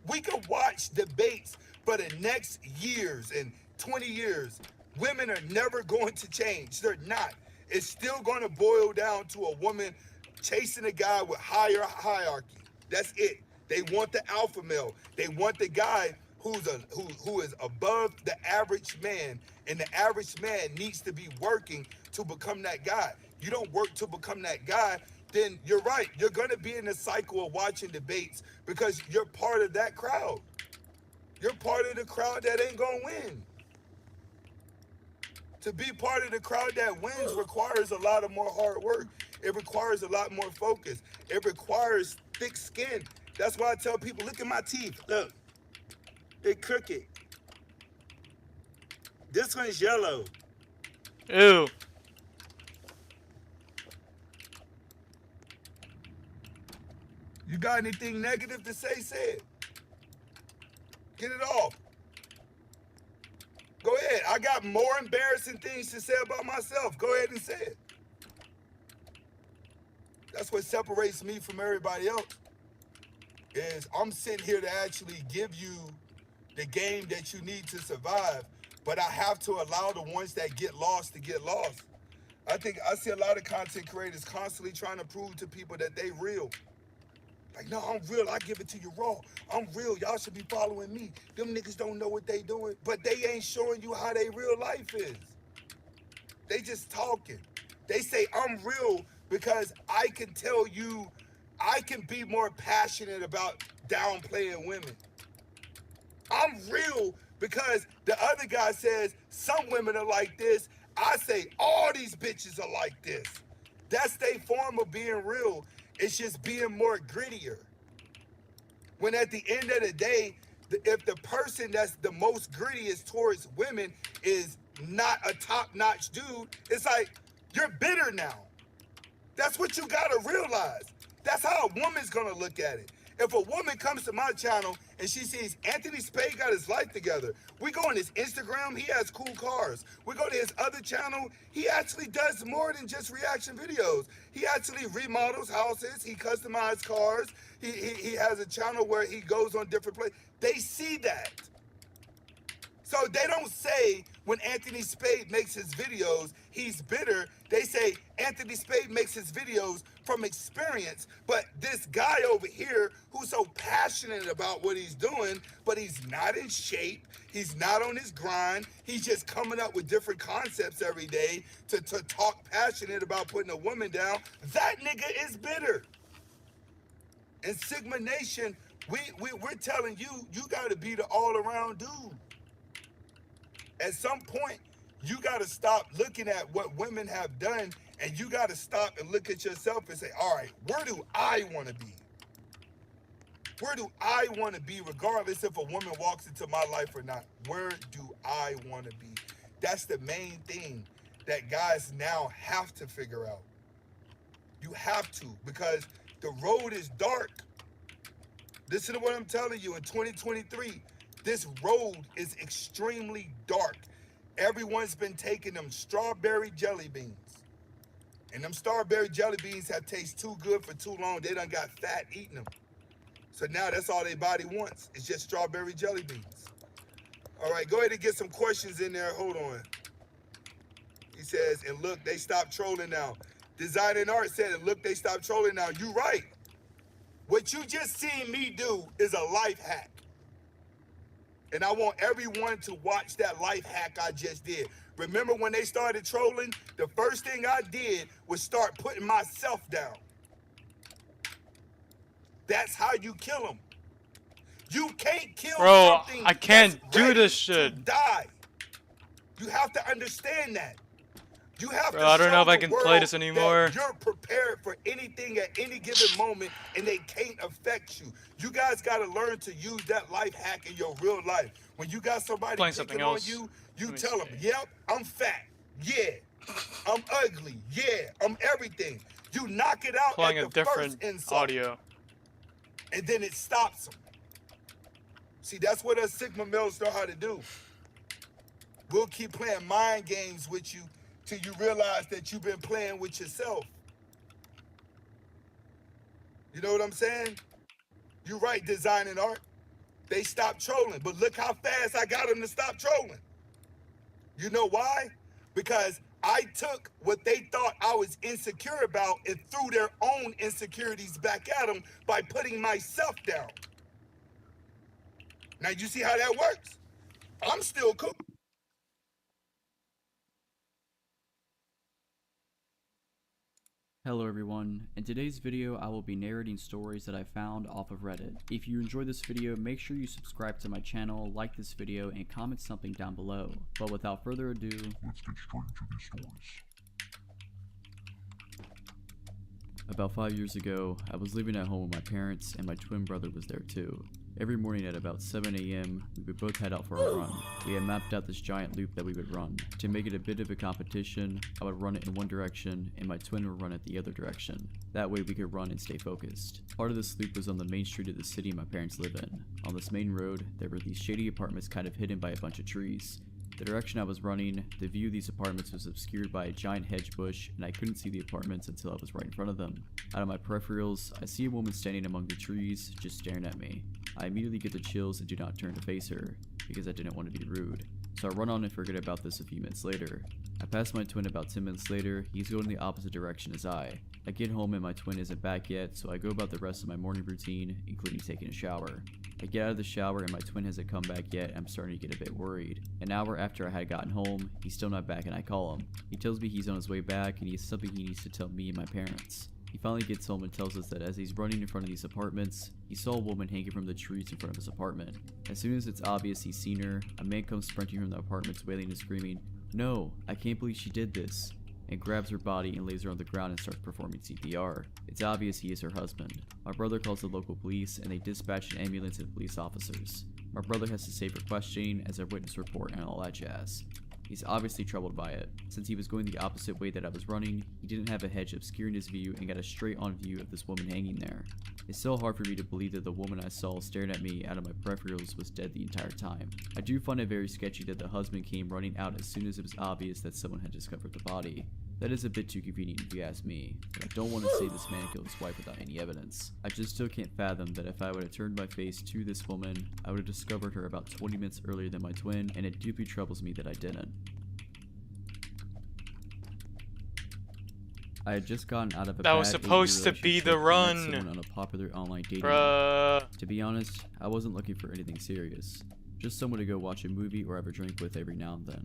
We could watch debates for the next years and 20 years. Women are never going to change. They're not. It's still going to boil down to a woman chasing a guy with higher hierarchy. That's it. They want the alpha male. They want the guy who is above the average man, and the average man needs to be working to become that guy. You don't work to become that guy, then you're right. You're going to be in the cycle of watching debates because you're part of that crowd. You're part of the crowd that ain't going to win. To be part of the crowd that wins requires a lot of more hard work. It requires a lot more focus. It requires thick skin. That's why I tell people, look at my teeth. Look, they're crooked. This one's yellow. Ew. You got anything negative to say it. Get it off. Go ahead. I got more embarrassing things to say about myself. Go ahead and say it. That's what separates me from everybody else. Is I'm sitting here to actually give you the game that you need to survive, but I have to allow the ones that get lost to get lost. I think I see a lot of content creators constantly trying to prove to people that they real. Like, no, I'm real. I give it to you raw. I'm real. Y'all should be following me. Them niggas don't know what they doing, but they ain't showing you how they real life is. They just talking. They say I'm real because I can tell you, I can be more passionate about downplaying women. I'm real because the other guy says some women are like this. I say all these bitches are like this. That's their form of being real. It's just being more grittier. When at the end of the day, if the person that's the most grittiest towards women is not a top-notch dude, it's like, you're bitter now. That's what you gotta realize. That's how a woman's gonna look at it. If a woman comes to my channel and she sees Anthony Spade got his life together, we go on his Instagram, he has cool cars. We go to his other channel, he actually does more than just reaction videos. He actually remodels houses, he customizes cars, he has a channel where he goes on different places. They see that. So they don't say when Anthony Spade makes his videos, he's bitter. They say Anthony Spade makes his videos from experience. But this guy over here who's so passionate about what he's doing, but he's not in shape, he's not on his grind, he's just coming up with different concepts every day to talk passionate about putting a woman down, that nigga is bitter. In Sigma Nation, we're telling you, you gotta be the all-around dude. At some point, you got to stop looking at what women have done, and you got to stop and look at yourself and say, all right, where do I want to be? Where do I want to be, regardless if a woman walks into my life or not? Where do I want to be? That's the main thing that guys now have to figure out. You have to, because the road is dark. Listen to what I'm telling you. In 2023, this road is extremely dark. Everyone's been taking them strawberry jelly beans. And them strawberry jelly beans have tasted too good for too long. They done got fat eating them. So now that's all their body wants. It's just strawberry jelly beans. All right, go ahead and get some questions in there. Hold on. He says, and look, they stopped trolling now. Design and Art said, and look, they stopped trolling now. You right. What you just seen me do is a life hack. And I want everyone to watch that life hack I just did. Remember when they started trolling? The first thing I did was start putting myself down. That's how you kill them. You can't kill something. I can't do ready this shit. to die. You have to understand that. You have to I don't know if I show can the play world this anymore. that you're prepared for anything at any given moment, and they can't affect you. You guys got to learn to use that life hack in your real life. When you got somebody picking on you, you tell them, yep, I'm fat. Yeah. I'm ugly. Yeah. I'm everything. You knock it out Playing at a the different first insult. audio. And then it stops them. See, that's what us Sigma males know how to do. We'll keep playing mind games with you till you realize that you've been playing with yourself. You know what I'm saying? You're right, Design and Art. They stopped trolling, but look how fast I got them to stop trolling. You know why? Because I took what they thought I was insecure about and threw their own insecurities back at them by putting myself down. Now you see how that works? I'm still cool. Hello everyone, in today's video I will be narrating stories that I found off of Reddit. If you enjoyed this video, make sure you subscribe to my channel, like this video, and comment something down below. But without further ado, let's get straight into these stories. About 5 years ago, I was living at home with my parents and my twin brother was there too. Every morning at about 7 AM, we would both head out for a run. We had mapped out this giant loop that we would run. To make it a bit of a competition, I would run it in one direction and my twin would run it the other direction. That way we could run and stay focused. Part of this loop was on the main street of the city my parents live in. On this main road, there were these shady apartments kind of hidden by a bunch of trees. The direction I was running, the view of these apartments was obscured by a giant hedge bush, and I couldn't see the apartments until I was right in front of them. Out of my peripherals, I see a woman standing among the trees, just staring at me. I immediately get the chills and do not turn to face her, because I didn't want to be rude. So I run on and forget about this a few minutes later. I pass my twin about 10 minutes later. He's going the opposite direction as I. I get home and my twin isn't back yet, so I go about the rest of my morning routine, including taking a shower. I get out of the shower and my twin hasn't come back yet. I'm starting to get a bit worried. An hour after I had gotten home, he's still not back and I call him. He tells me he's on his way back and he has something he needs to tell me and my parents. He finally gets home and tells us that as he's running in front of these apartments, he saw a woman hanging from the trees in front of his apartment. As soon as it's obvious he's seen her, a man comes sprinting from the apartments wailing and screaming, "No, I can't believe she did this," and grabs her body and lays her on the ground and starts performing CPR. It's obvious he is her husband. My brother calls the local police and they dispatch an ambulance and police officers. My brother has to stay for questioning as a witness report and all that jazz. He's obviously troubled by it. Since he was going the opposite way that I was running, he didn't have a hedge obscuring his view and got a straight on view of this woman hanging there. It's so hard for me to believe that the woman I saw staring at me out of my peripherals was dead the entire time. I do find it very sketchy that the husband came running out as soon as it was obvious that someone had discovered the body. That is a bit too convenient if you ask me, but I don't want to say this man killed his wife without any evidence. I just still can't fathom that if I would have turned my face to this woman, I would have discovered her about 20 minutes earlier than my twin, and it deeply troubles me that I didn't. I had just gotten out of a That was bad supposed to be the run. someone on a popular online dating Bruh. app. To be honest, I wasn't looking for anything serious. Just someone to go watch a movie or have a drink with every now and then.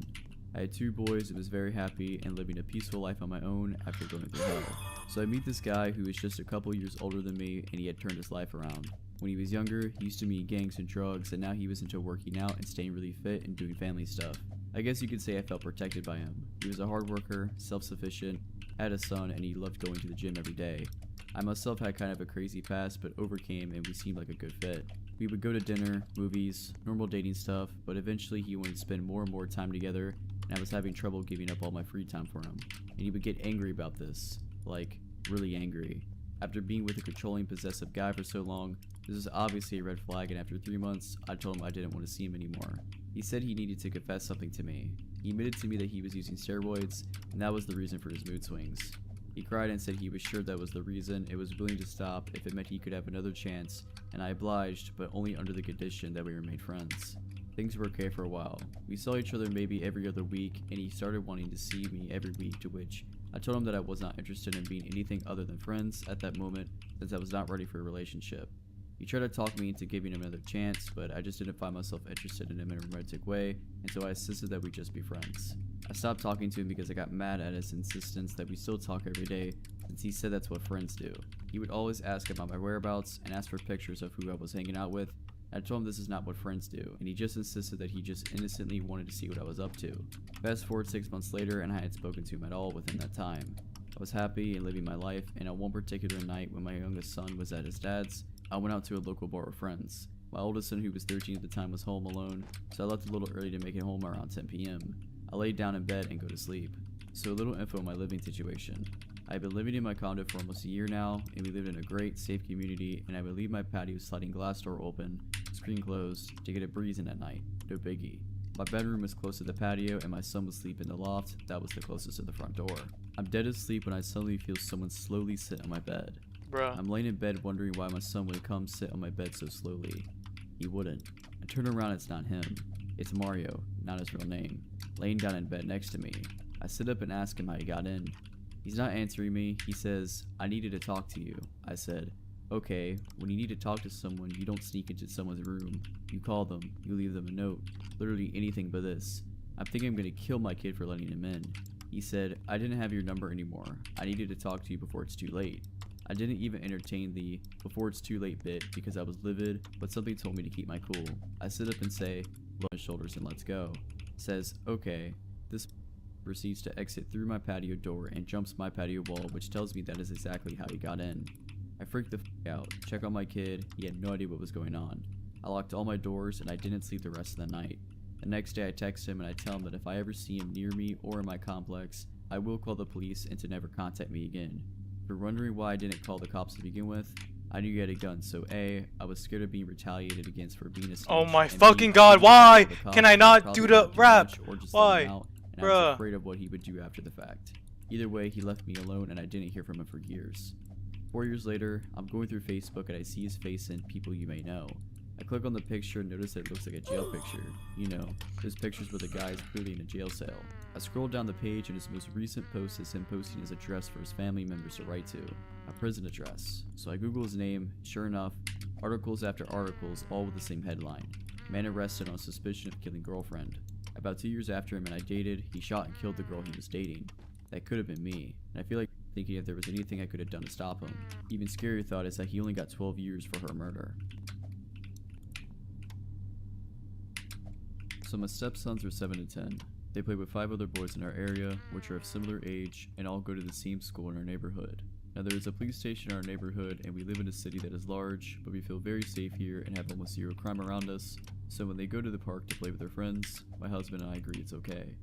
I had 2 boys and was very happy and living a peaceful life on my own after going through hell. So I meet this guy who is just a couple years older than me and he had turned his life around. When he was younger, he used to meet gangs and drugs, and now he was into working out and staying really fit and doing family stuff. I guess you could say I felt protected by him. He was a hard worker, self-sufficient, had a son, and he loved going to the gym every day. I myself had kind of a crazy past, but overcame and we seemed like a good fit. We would go to dinner, movies, normal dating stuff, but eventually he wanted to spend more and more time together, and I was having trouble giving up all my free time for him. And he would get angry about this. Like, really angry. After being with a controlling, possessive guy for so long, this was obviously a red flag, and after 3 months, I told him I didn't want to see him anymore. He said he needed to confess something to me. He admitted to me that he was using steroids, and that was the reason for his mood swings. He cried and said he was sure that was the reason, and was willing to stop if it meant he could have another chance, and I obliged, but only under the condition that we remained friends. Things were okay for a while. We saw each other maybe every other week, and he started wanting to see me every week, to which I told him that I was not interested in being anything other than friends at that moment, since I was not ready for a relationship. He tried to talk me into giving him another chance, but I just didn't find myself interested in him in a romantic way, and so I insisted that we just be friends. I stopped talking to him because I got mad at his insistence that we still talk every day, since he said that's what friends do. He would always ask about my whereabouts and ask for pictures of who I was hanging out with. I told him this is not what friends do, and he just insisted that he just innocently wanted to see what I was up to. Fast forward 6 months later, and I hadn't spoken to him at all within that time. I was happy and living my life, and on one particular night when my youngest son was at his dad's, I went out to a local bar with friends. My oldest son, who was 13 at the time, was home alone, so I left a little early to make it home around 10 p.m. I laid down in bed and go to sleep. So a little info on my living situation. I have been living in my condo for almost a year now, and we live in a great, safe community, and I would leave my patio sliding glass door open, screen closed, to get a breeze in at night. No biggie. My bedroom was close to the patio, and my son would sleep in the loft. That was the closest to the front door. I'm dead asleep when I suddenly feel someone slowly sit on my bed. Bruh. I'm laying in bed wondering why my son would come sit on my bed so slowly. He wouldn't. I turn around, it's not him. It's Mario, not his real name, laying down in bed next to me. I sit up and ask him how he got in. He's not answering me. He says, "I needed to talk to you." I said, "Okay, when you need to talk to someone, you don't sneak into someone's room. You call them, you leave them a note. Literally anything but this. I'm thinking I'm gonna kill my kid for letting him in." He said, "I didn't have your number anymore. I needed to talk to you before it's too late." I didn't even entertain the "before it's too late" bit because I was livid, but something told me to keep my cool. I sit up and say, "Blow my shoulders and let's go." Says, "Okay." This proceeds to exit through my patio door and jumps my patio wall, which tells me that is exactly how he got in. I freaked the f out, check on my kid. He had no idea what was going on. I locked all my doors and I didn't sleep the rest of the night. The next day I text him and I tell him that if I ever see him near me or in my complex, I will call the police and to never contact me again. If you're wondering why I didn't call the cops to begin with, I knew you had a gun, so A, I was scared of being retaliated against for being a snitch. Oh my and B, fucking I god, figured why? the cops Can I would not probably do the not rap? much or just let Why? him out, and I was Bruh. afraid of what he would do after the fact. Either way, he left me alone and I didn't hear from him for years. 4 years later, I'm going through Facebook and I see his face in People You May Know. I click on the picture and notice that it looks like a jail picture. You know, those pictures where the guy is clearly in a jail cell. I scroll down the page and his most recent post is him posting his address for his family members to write to. A prison address. So I Google his name, sure enough, articles after articles, all with the same headline. Man arrested on suspicion of killing girlfriend. About 2 years after him and I dated, he shot and killed the girl he was dating. That could have been me, and I feel like thinking if there was anything I could have done to stop him. Even scarier thought is that he only got 12 years for her murder. So my stepsons are 7 and 10. They play with 5 other boys in our area, which are of similar age, and all go to the same school in our neighborhood. Now there is a police station in our neighborhood, and we live in a city that is large, but we feel very safe here and have almost zero crime around us, so when they go to the park to play with their friends, my husband and I agree it's okay.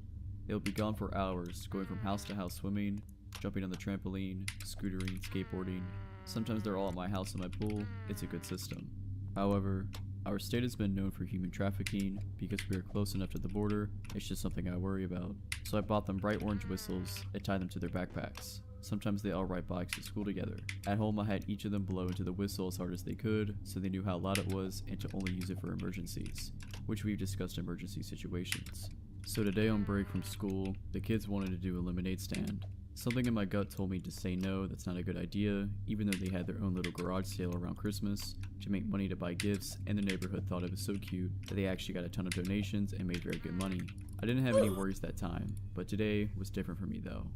They'll be gone for hours, going from house to house swimming, jumping on the trampoline, scootering, skateboarding. Sometimes they're all at my house and my pool. It's a good system. However, our state has been known for human trafficking. Because we are close enough to the border, it's just something I worry about. So I bought them bright orange whistles and tied them to their backpacks. Sometimes they all ride bikes to school together. At home I had each of them blow into the whistle as hard as they could, so they knew how loud it was and to only use it for emergencies, which we've discussed emergency situations. So today on break from school, the kids wanted to do a lemonade stand. Something in my gut told me to say no, that's not a good idea, even though they had their own little garage sale around Christmas to make money to buy gifts, and the neighborhood thought it was so cute that they actually got a ton of donations and made very good money. I didn't have any worries that time, but today was different for me though.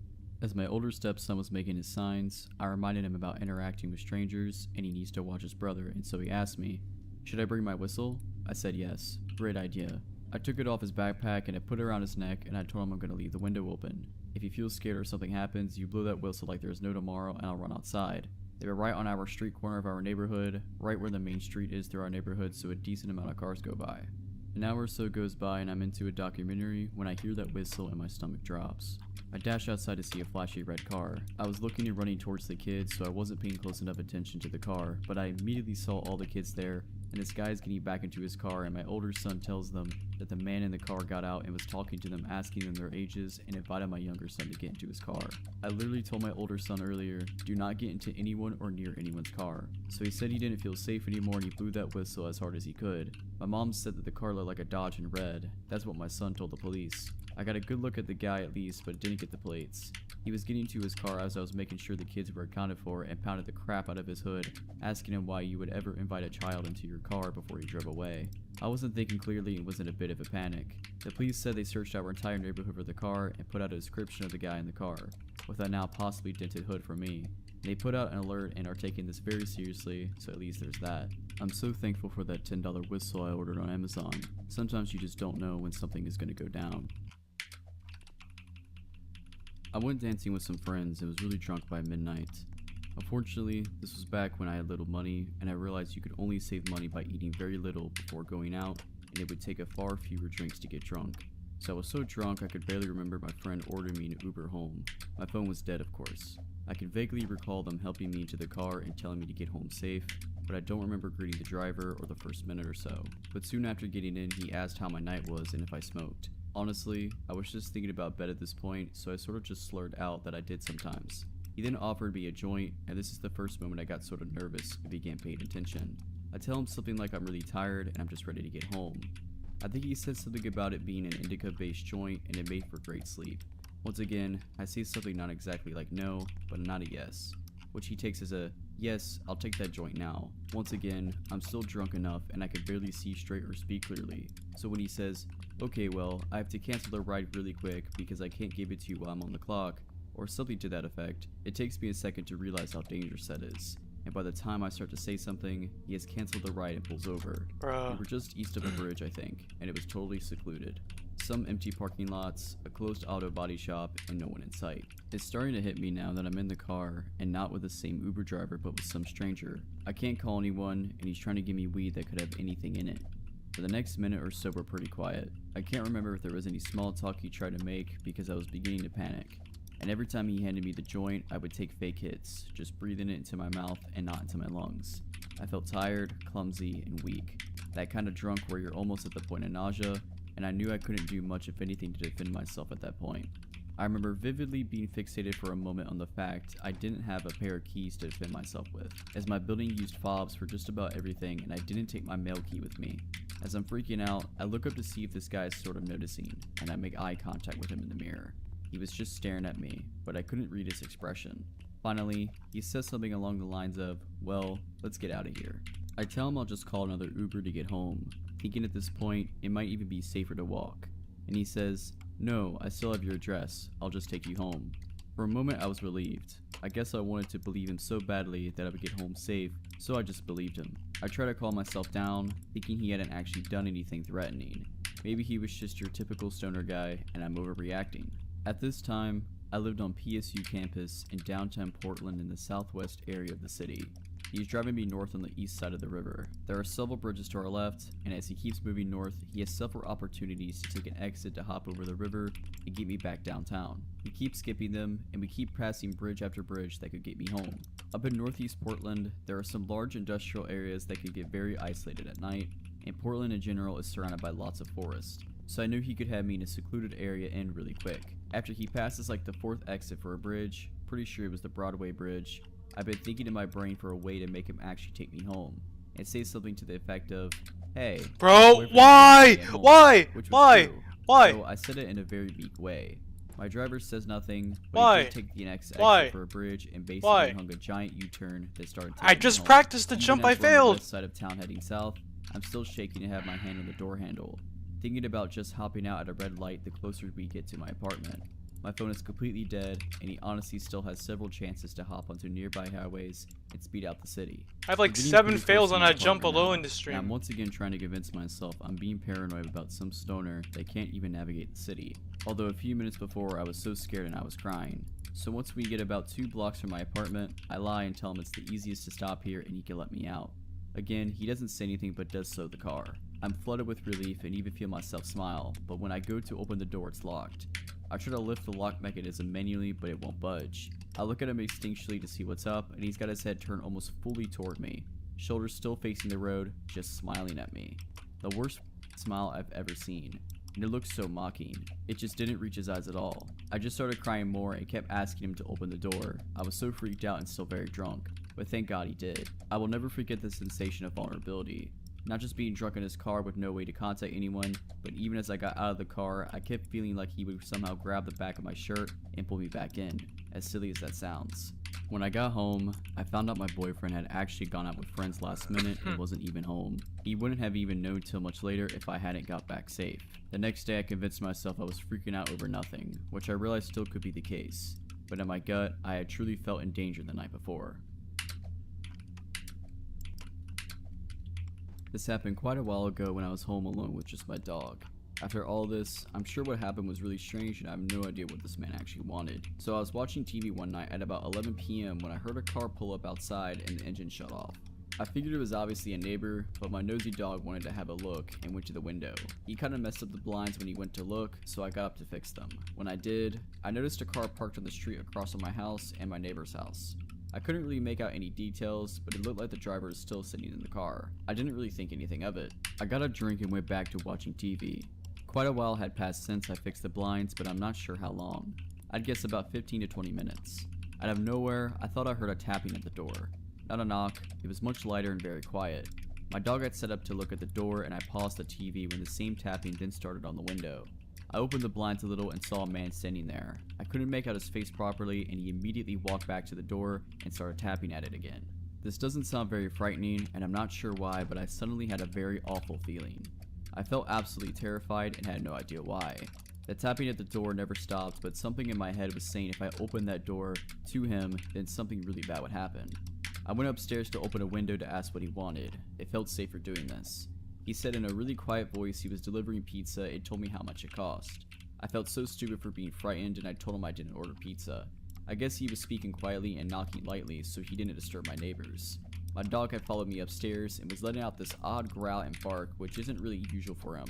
As my older stepson was making his signs, I reminded him about interacting with strangers and he needs to watch his brother, and so he asked me, "Should I bring my whistle?" I said yes. Great idea. I took it off his backpack and I put it around his neck and I told him I'm going to leave the window open. If you feel scared or something happens, you blow that whistle like there's no tomorrow and I'll run outside. They were right on our street corner of our neighborhood, right where the main street is through our neighborhood, so a decent amount of cars go by. An hour or so goes by and I'm into a documentary when I hear that whistle and my stomach drops. I dash outside to see a flashy red car. I was looking and running towards the kids, so I wasn't paying close enough attention to the car, but I immediately saw all the kids there, and this guy is getting back into his car, and my older son tells them that the man in the car got out and was talking to them, asking them their ages, and invited my younger son to get into his car. I literally told my older son earlier, do not get into anyone or near anyone's car. So he said he didn't feel safe anymore and he blew that whistle as hard as he could. My mom said that the car looked like a Dodge in red. That's what my son told the police. I got a good look at the guy at least, but didn't get the plates. He was getting to his car as I was making sure the kids were accounted for and pounded the crap out of his hood, asking him why you would ever invite a child into your car before he drove away. I wasn't thinking clearly and was in a bit of a panic. The police said they searched our entire neighborhood for the car and put out a description of the guy in the car, with a now possibly dented hood for me. They put out an alert and are taking this very seriously, so at least there's that. I'm so thankful for that $10 whistle I ordered on Amazon. Sometimes you just don't know when something is going to go down. I went dancing with some friends and was really drunk by midnight. Unfortunately, this was back when I had little money, and I realized you could only save money by eating very little before going out, and it would take a far fewer drinks to get drunk. So I was so drunk I could barely remember my friend ordering me an Uber home. My phone was dead, of course. I can vaguely recall them helping me into the car and telling me to get home safe, but I don't remember greeting the driver or the first minute or so. But soon after getting in, he asked how my night was and if I smoked. Honestly, I was just thinking about bed at this point, so I sort of just slurred out that I did sometimes. He then offered me a joint, and this is the first moment I got sort of nervous and began paying attention. I tell him something like I'm really tired and I'm just ready to get home. I think he said something about it being an indica-based joint and it made for great sleep. Once again, I say something not exactly like no, but not a yes, which he takes as a, yes, I'll take that joint now. Once again, I'm still drunk enough and I can barely see straight or speak clearly. So when he says, okay, well, I have to cancel the ride really quick because I can't give it to you while I'm on the clock, or something to that effect, it takes me a second to realize how dangerous that is. And by the time I start to say something, he has canceled the ride and pulls over. We were just east of a bridge, I think, and it was totally secluded. Some empty parking lots, a closed auto body shop, and no one in sight. It's starting to hit me now that I'm in the car, and not with the same Uber driver but with some stranger. I can't call anyone, and he's trying to give me weed that could have anything in it. For the next minute or so we're pretty quiet. I can't remember if there was any small talk he tried to make because I was beginning to panic. and every time he handed me the joint, I would take fake hits, just breathing it into my mouth and not into my lungs. I felt tired, clumsy, and weak. That kind of drunk where you're almost at the point of nausea, and I knew I couldn't do much if anything to defend myself at that point. I remember vividly being fixated for a moment on the fact I didn't have a pair of keys to defend myself with, as my building used fobs for just about everything and I didn't take my mail key with me. As I'm freaking out, I look up to see if this guy is sort of noticing, and I make eye contact with him in the mirror. He was just staring at me, but I couldn't read his expression. Finally, he says something along the lines of, "Well, let's get out of here." I tell him I'll just call another Uber to get home, thinking at this point it might even be safer to walk. And he says, "No, I still have your address. I'll just take you home." For a moment I was relieved. I guess I wanted to believe him so badly that I would get home safe, so I just believed him. I tried to calm myself down, thinking he hadn't actually done anything threatening. Maybe he was just your typical stoner guy and I'm overreacting. At this time, I lived on PSU campus in downtown Portland in the southwest area of the city. He's driving me north on the east side of the river. There are several bridges to our left, and as he keeps moving north, he has several opportunities to take an exit to hop over the river and get me back downtown. We keep skipping them, and we keep passing bridge after bridge that could get me home. Up in northeast Portland, there are some large industrial areas that could get very isolated at night, and Portland in general is surrounded by lots of forest. So I knew he could have me in a secluded area and really quick. After he passes like the fourth exit for a bridge, pretty sure it was the Broadway Bridge, I've been thinking in my brain for a way to make him actually take me home, and say something to the effect of, "Hey, Bro, why? Why? Which was Why? true. Why? So I said it in a very weak way. My driver says nothing, but Why? he did take the next Why? exit for a bridge and basically Why? hung a giant U-turn that started taking I me just home. practiced the Even jump as I we're on the failed. west side of town heading south, I'm still shaking and have my hand on the door handle, thinking about just hopping out at a red light the closer we get to my apartment. My phone is completely dead, and he honestly still has several chances to hop onto nearby highways and speed out the city. I have like We're getting 7 pretty close fails to on my that jump apartment alone now, in the and I'm stream. once again trying to convince myself I'm being paranoid about some stoner that can't even navigate the city. Although a few minutes before I was so scared and I was crying. So once we get about 2 blocks from my apartment, I lie and tell him it's the easiest to stop here and he can let me out. Again, he doesn't say anything but does slow the car. I'm flooded with relief and even feel myself smile, but when I go to open the door it's locked. I try to lift the lock mechanism manually, but it won't budge. I look at him instinctually to see what's up, and he's got his head turned almost fully toward me, shoulders still facing the road, just smiling at me. The worst smile I've ever seen, and it looked so mocking. It just didn't reach his eyes at all. I just started crying more and kept asking him to open the door. I was so freaked out and still very drunk, but thank God he did. I will never forget the sensation of vulnerability. Not just being drunk in his car with no way to contact anyone, but even as I got out of the car, I kept feeling like he would somehow grab the back of my shirt and pull me back in, as silly as that sounds. When I got home, I found out my boyfriend had actually gone out with friends last minute and wasn't even home. He wouldn't have even known till much later if I hadn't got back safe. The next day I convinced myself I was freaking out over nothing, which I realized still could be the case, but in my gut, I had truly felt in danger the night before. This happened quite a while ago when I was home alone with just my dog. After all this, I'm sure what happened was really strange and I have no idea what this man actually wanted. So I was watching TV one night at about 11 PM when I heard a car pull up outside and the engine shut off. I figured it was obviously a neighbor, but my nosy dog wanted to have a look and went to the window. He kind of messed up the blinds when he went to look, so I got up to fix them. When I did, I noticed a car parked on the street across from my house and my neighbor's house. I couldn't really make out any details, but it looked like the driver was still sitting in the car. I didn't really think anything of it. I got a drink and went back to watching TV. Quite a while had passed since I fixed the blinds, but I'm not sure how long. I'd guess about 15 to 20 minutes. Out of nowhere, I thought I heard a tapping at the door. Not a knock, it was much lighter and very quiet. My dog had set up to look at the door and I paused the TV when the same tapping then started on the window. I opened the blinds a little and saw a man standing there. I couldn't make out his face properly and he immediately walked back to the door and started tapping at it again. This doesn't sound very frightening and I'm not sure why, but I suddenly had a very awful feeling. I felt absolutely terrified and had no idea why. The tapping at the door never stopped, but something in my head was saying if I opened that door to him, then something really bad would happen. I went upstairs to open a window to ask what he wanted. It felt safer doing this. He said in a really quiet voice he was delivering pizza and told me how much it cost. I felt so stupid for being frightened and I told him I didn't order pizza. I guess he was speaking quietly and knocking lightly so he didn't disturb my neighbors. My dog had followed me upstairs and was letting out this odd growl and bark which isn't really usual for him.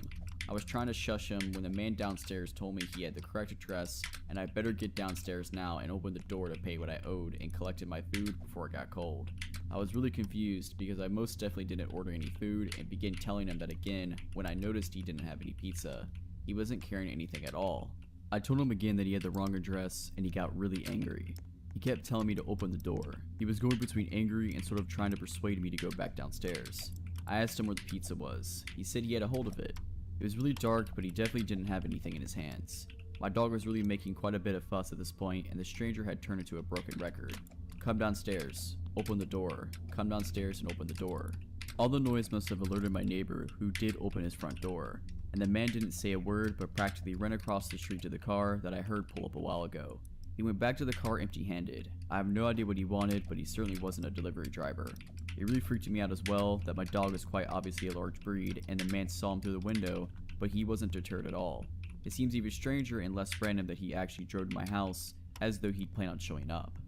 I was trying to shush him when the man downstairs told me he had the correct address and I better get downstairs now and open the door to pay what I owed and collected my food before it got cold. I was really confused because I most definitely didn't order any food and began telling him that again when I noticed he didn't have any pizza. He wasn't carrying anything at all. I told him again that he had the wrong address and he got really angry. He kept telling me to open the door. He was going between angry and sort of trying to persuade me to go back downstairs. I asked him where the pizza was. He said he had a hold of it. It was really dark, but he definitely didn't have anything in his hands. My dog was really making quite a bit of fuss at this point, and the stranger had turned into a broken record. Come downstairs. Open the door. Come downstairs and open the door. All the noise must have alerted my neighbor, who did open his front door, and the man didn't say a word but practically ran across the street to the car that I heard pull up a while ago. He went back to the car empty-handed. I have no idea what he wanted, but he certainly wasn't a delivery driver. It really freaked me out as well that my dog is quite obviously a large breed and the man saw him through the window, but he wasn't deterred at all. It seems even stranger and less random that he actually drove to my house as though he'd planned on showing up.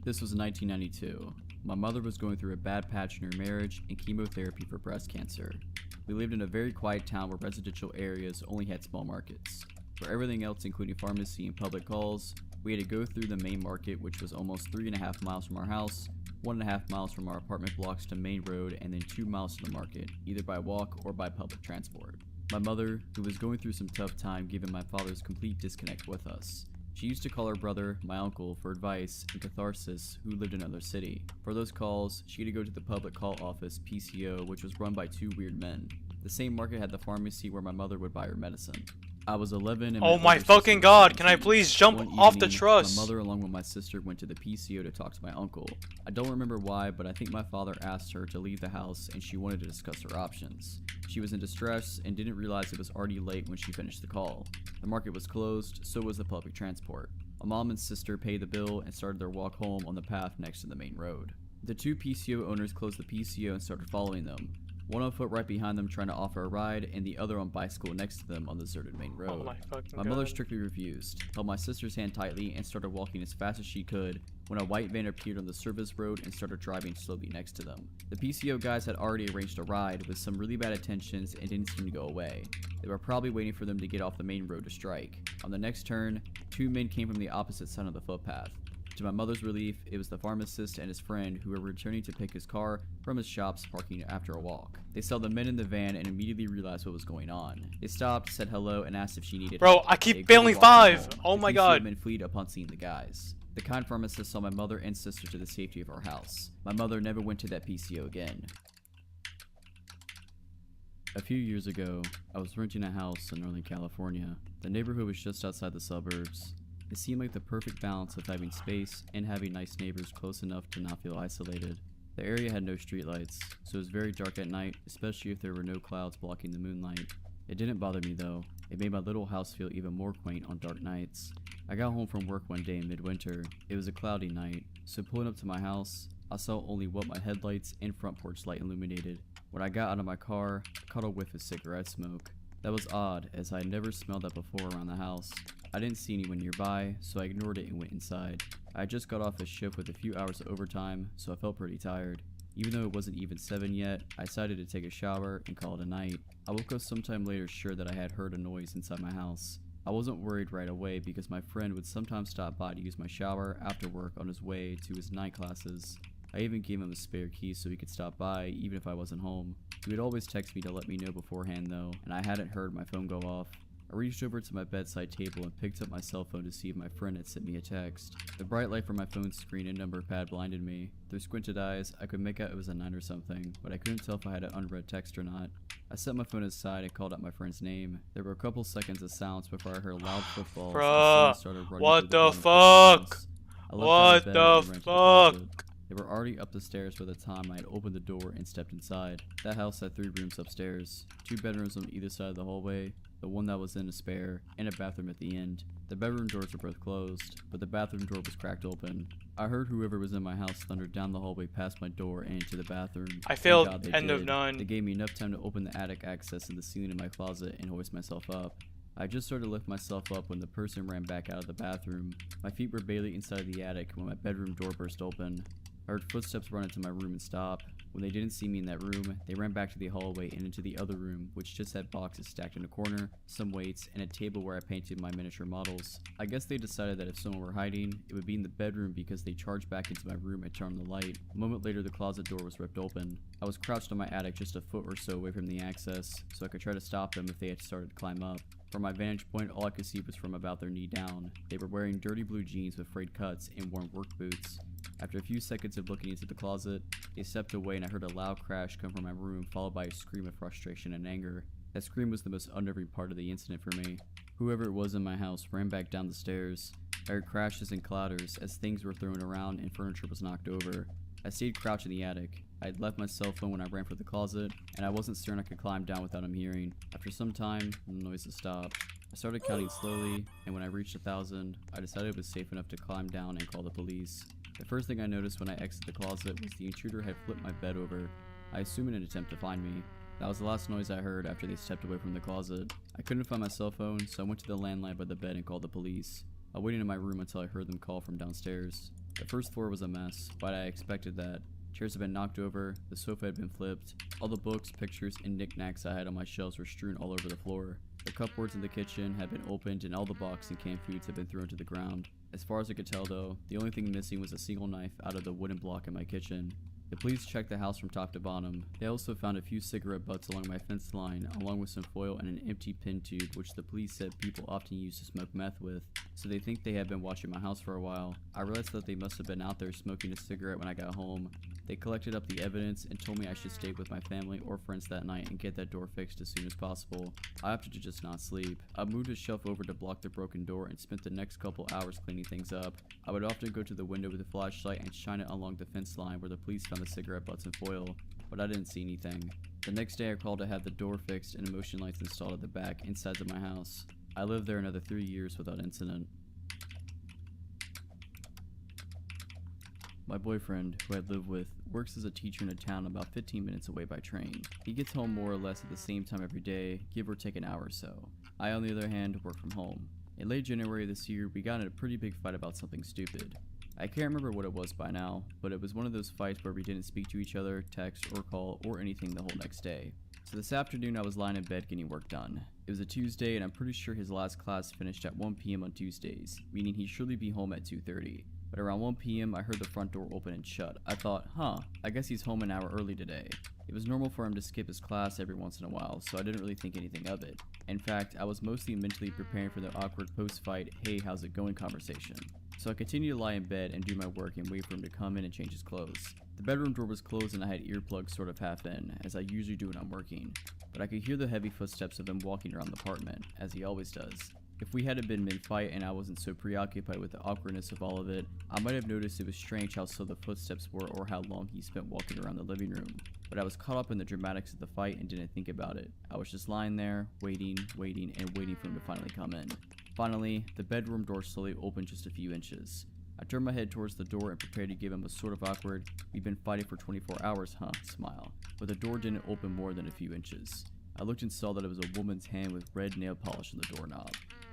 This was in 1992. My mother was going through a bad patch in her marriage and chemotherapy for breast cancer. We lived in a very quiet town where residential areas only had small markets. For everything else, including pharmacy and public calls, we had to go through the main market, which was almost 3.5 miles from our house, 1.5 miles from our apartment blocks to main road, and then 2 miles to the market, either by walk or by public transport. My mother, who was going through some tough time given my father's complete disconnect with us. She used to call her brother, my uncle, for advice and catharsis, who lived in another city. For those calls, she had to go to the public call office, PCO, which was run by 2 weird men. The same market had the pharmacy where my mother would buy her medicine. I was 11 and oh my fucking god, can I please jump off the truss? My mother along with my sister went to the PCO to talk to my uncle. I don't remember why, but I think my father asked her to leave the house and she wanted to discuss her options. She was in distress and didn't realize it was already late when she finished the call. The market was closed, so was the public transport. My mom and sister paid the bill and started their walk home on the path next to the main road. The 2 PCO owners closed the PCO and started following them. One on foot right behind them trying to offer a ride, and the other on bicycle next to them on the deserted main road. Oh my mother strictly refused, held my sister's hand tightly, and started walking as fast as she could when a white van appeared on the service road and started driving slowly next to them. The PCO guys had already arranged a ride with some really bad intentions and didn't seem to go away. They were probably waiting for them to get off the main road to strike. On the next turn, 2 men came from the opposite side of the footpath. To my mother's relief, it was the pharmacist and his friend who were returning to pick his car from his shop's parking after a walk. They saw the men in the van and immediately realized what was going on. They stopped, said hello, and asked if she needed Bro, help. I keep failing 5! Oh my god. The men fled upon seeing the guys. The kind pharmacist saw my mother and sister to the safety of our house. My mother never went to that PCO again. A few years ago, I was renting a house in Northern California. The neighborhood was just outside the suburbs. It seemed like the perfect balance of having space and having nice neighbors close enough to not feel isolated. The area had no streetlights, so it was very dark at night, especially if there were no clouds blocking the moonlight. It didn't bother me though. It made my little house feel even more quaint on dark nights. I got home from work one day in midwinter. It was a cloudy night, so pulling up to my house, I saw only what my headlights and front porch light illuminated. When I got out of my car, I caught a whiff of cigarette smoke. That was odd, as I had never smelled that before around the house. I didn't see anyone nearby, so I ignored it and went inside. I had just got off a shift with a few hours of overtime, so I felt pretty tired. Even though it wasn't even 7 yet, I decided to take a shower and call it a night. I woke up sometime later sure that I had heard a noise inside my house. I wasn't worried right away because my friend would sometimes stop by to use my shower after work on his way to his night classes. I even gave him a spare key so he could stop by even if I wasn't home. He would always text me to let me know beforehand though, and I hadn't heard my phone go off. I reached over to my bedside table and picked up my cell phone to see if my friend had sent me a text. The bright light from my phone's screen and number pad blinded me. Through squinted eyes, I could make out it was a 9 or something, but I couldn't tell if I had an unread text or not. I set my phone aside and called out my friend's name. There were a couple seconds of silence before I heard loud footfalls. Bruh, Started running what through the front of fuck? the house. What the fuck? They were already up the stairs by the time I had opened the door and stepped inside. That house had 3 rooms upstairs, 2 bedrooms on either side of the hallway, the one that was in a spare, and a bathroom at the end. The bedroom doors were both closed, but the bathroom door was cracked open. I heard whoever was in my house thunder down the hallway past my door and into the bathroom. I failed Thank God they end of did. 9. They gave me enough time to open the attic access in the ceiling in my closet and hoist myself up. I just started to lift myself up when the person ran back out of the bathroom. My feet were barely inside the attic when my bedroom door burst open. I heard footsteps run into my room and stop. When they didn't see me in that room, they ran back to the hallway and into the other room, which just had boxes stacked in a corner, some weights, and a table where I painted my miniature models. I guess they decided that if someone were hiding, it would be in the bedroom because they charged back into my room and turned on the light. A moment later, the closet door was ripped open. I was crouched on my attic just a foot or so away from the access, so I could try to stop them if they had started to climb up. From my vantage point, all I could see was from about their knee down. They were wearing dirty blue jeans with frayed cuts and worn work boots. After a few seconds of looking into the closet, they stepped away and I heard a loud crash come from my room, followed by a scream of frustration and anger. That scream was the most unnerving part of the incident for me. Whoever it was in my house ran back down the stairs. I heard crashes and clatters as things were thrown around and furniture was knocked over. I stayed crouched in the attic. I had left my cell phone when I ran for the closet, and I wasn't certain I could climb down without him hearing. After some time, the noises stopped. I started counting slowly, and when I reached 1,000, I decided it was safe enough to climb down and call the police. The first thing I noticed when I exited the closet was the intruder had flipped my bed over, I assume in an attempt to find me. That was the last noise I heard after they stepped away from the closet. I couldn't find my cell phone, so I went to the landline by the bed and called the police. I waited in my room until I heard them call from downstairs. The first floor was a mess, but I expected that. Chairs had been knocked over, the sofa had been flipped, all the books, pictures, and knickknacks I had on my shelves were strewn all over the floor. The cupboards in the kitchen had been opened and all the boxed and canned foods had been thrown to the ground. As far as I could tell though, the only thing missing was a single knife out of the wooden block in my kitchen. The police checked the house from top to bottom. They also found a few cigarette butts along my fence line, along with some foil and an empty pin tube which the police said people often use to smoke meth with, so they think they had been watching my house for a while. I realized that they must have been out there smoking a cigarette when I got home. They collected up the evidence and told me I should stay with my family or friends that night and get that door fixed as soon as possible. I opted to just not sleep. I moved a shelf over to block the broken door and spent the next couple hours cleaning things up. I would often go to the window with a flashlight and shine it along the fence line where the police found the cigarette butts and foil, but I didn't see anything. The next day I called to have the door fixed and motion lights installed at the back and sides of my house. I lived there another 3 years without incident. My boyfriend, who I live with, works as a teacher in a town about 15 minutes away by train. He gets home more or less at the same time every day, give or take an hour or so. I, on the other hand, work from home. In late January this year, we got in a pretty big fight about something stupid. I can't remember what it was by now, but it was one of those fights where we didn't speak to each other, text, or call, or anything the whole next day. So this afternoon I was lying in bed getting work done. It was a Tuesday and I'm pretty sure his last class finished at 1 p.m. on Tuesdays, meaning he'd surely be home at 2:30. But around 1 p.m. I heard the front door open and shut. I thought, I guess he's home an hour early today. It was normal for him to skip his class every once in a while, so I didn't really think anything of it. In fact, I was mostly mentally preparing for the awkward post-fight, hey, how's it going conversation. So I continued to lie in bed and do my work and wait for him to come in and change his clothes. The bedroom door was closed and I had earplugs sort of half in, as I usually do when I'm working. But I could hear the heavy footsteps of him walking around the apartment, as he always does. If we hadn't been mid-fight and I wasn't so preoccupied with the awkwardness of all of it, I might have noticed it was strange how slow the footsteps were or how long he spent walking around the living room. But I was caught up in the dramatics of the fight and didn't think about it. I was just lying there, waiting, and waiting for him to finally come in. Finally, the bedroom door slowly opened just a few inches. I turned my head towards the door and prepared to give him a sort of awkward, we've been fighting for 24 hours, huh, smile. But the door didn't open more than a few inches. I looked and saw that it was a woman's hand with red nail polish on the doorknob.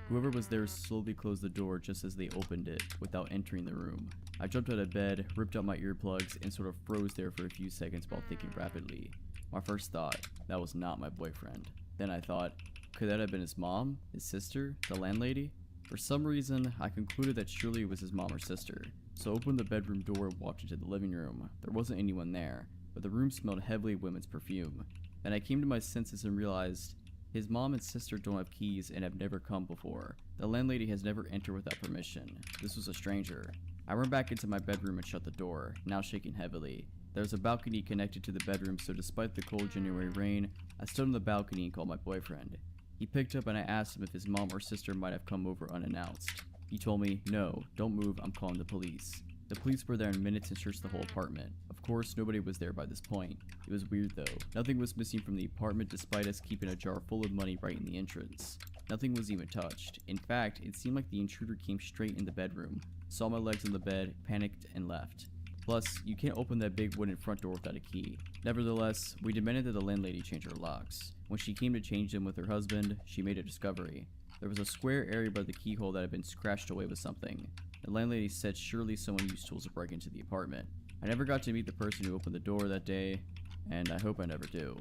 Whoever was there slowly closed the door just as they opened it, without entering the room. I jumped out of bed, ripped out my earplugs, and sort of froze there for a few seconds while thinking rapidly. My first thought, that was not my boyfriend. Then I thought, could that have been his mom? His sister? The landlady? For some reason, I concluded that surely it was his mom or sister. So I opened the bedroom door and walked into the living room. There wasn't anyone there, but the room smelled heavily of women's perfume. Then I came to my senses and realized, his mom and sister don't have keys and have never come before. The landlady has never entered without permission. This was a stranger. I ran back into my bedroom and shut the door, now shaking heavily. There was a balcony connected to the bedroom, so despite the cold January rain, I stood on the balcony and called my boyfriend. He picked up and I asked him if his mom or sister might have come over unannounced. He told me, no, don't move, I'm calling the police. The police were there in minutes and searched the whole apartment. Of course, nobody was there by this point. It was weird though. Nothing was missing from the apartment despite us keeping a jar full of money right in the entrance. Nothing was even touched. In fact, it seemed like the intruder came straight in the bedroom, saw my legs on the bed, panicked, and left. Plus, you can't open that big wooden front door without a key. Nevertheless, we demanded that the landlady change her locks. When she came to change them with her husband, she made a discovery. There was a square area by the keyhole that had been scratched away with something. The landlady said surely someone used tools to break into the apartment. I never got to meet the person who opened the door that day, and I hope I never do.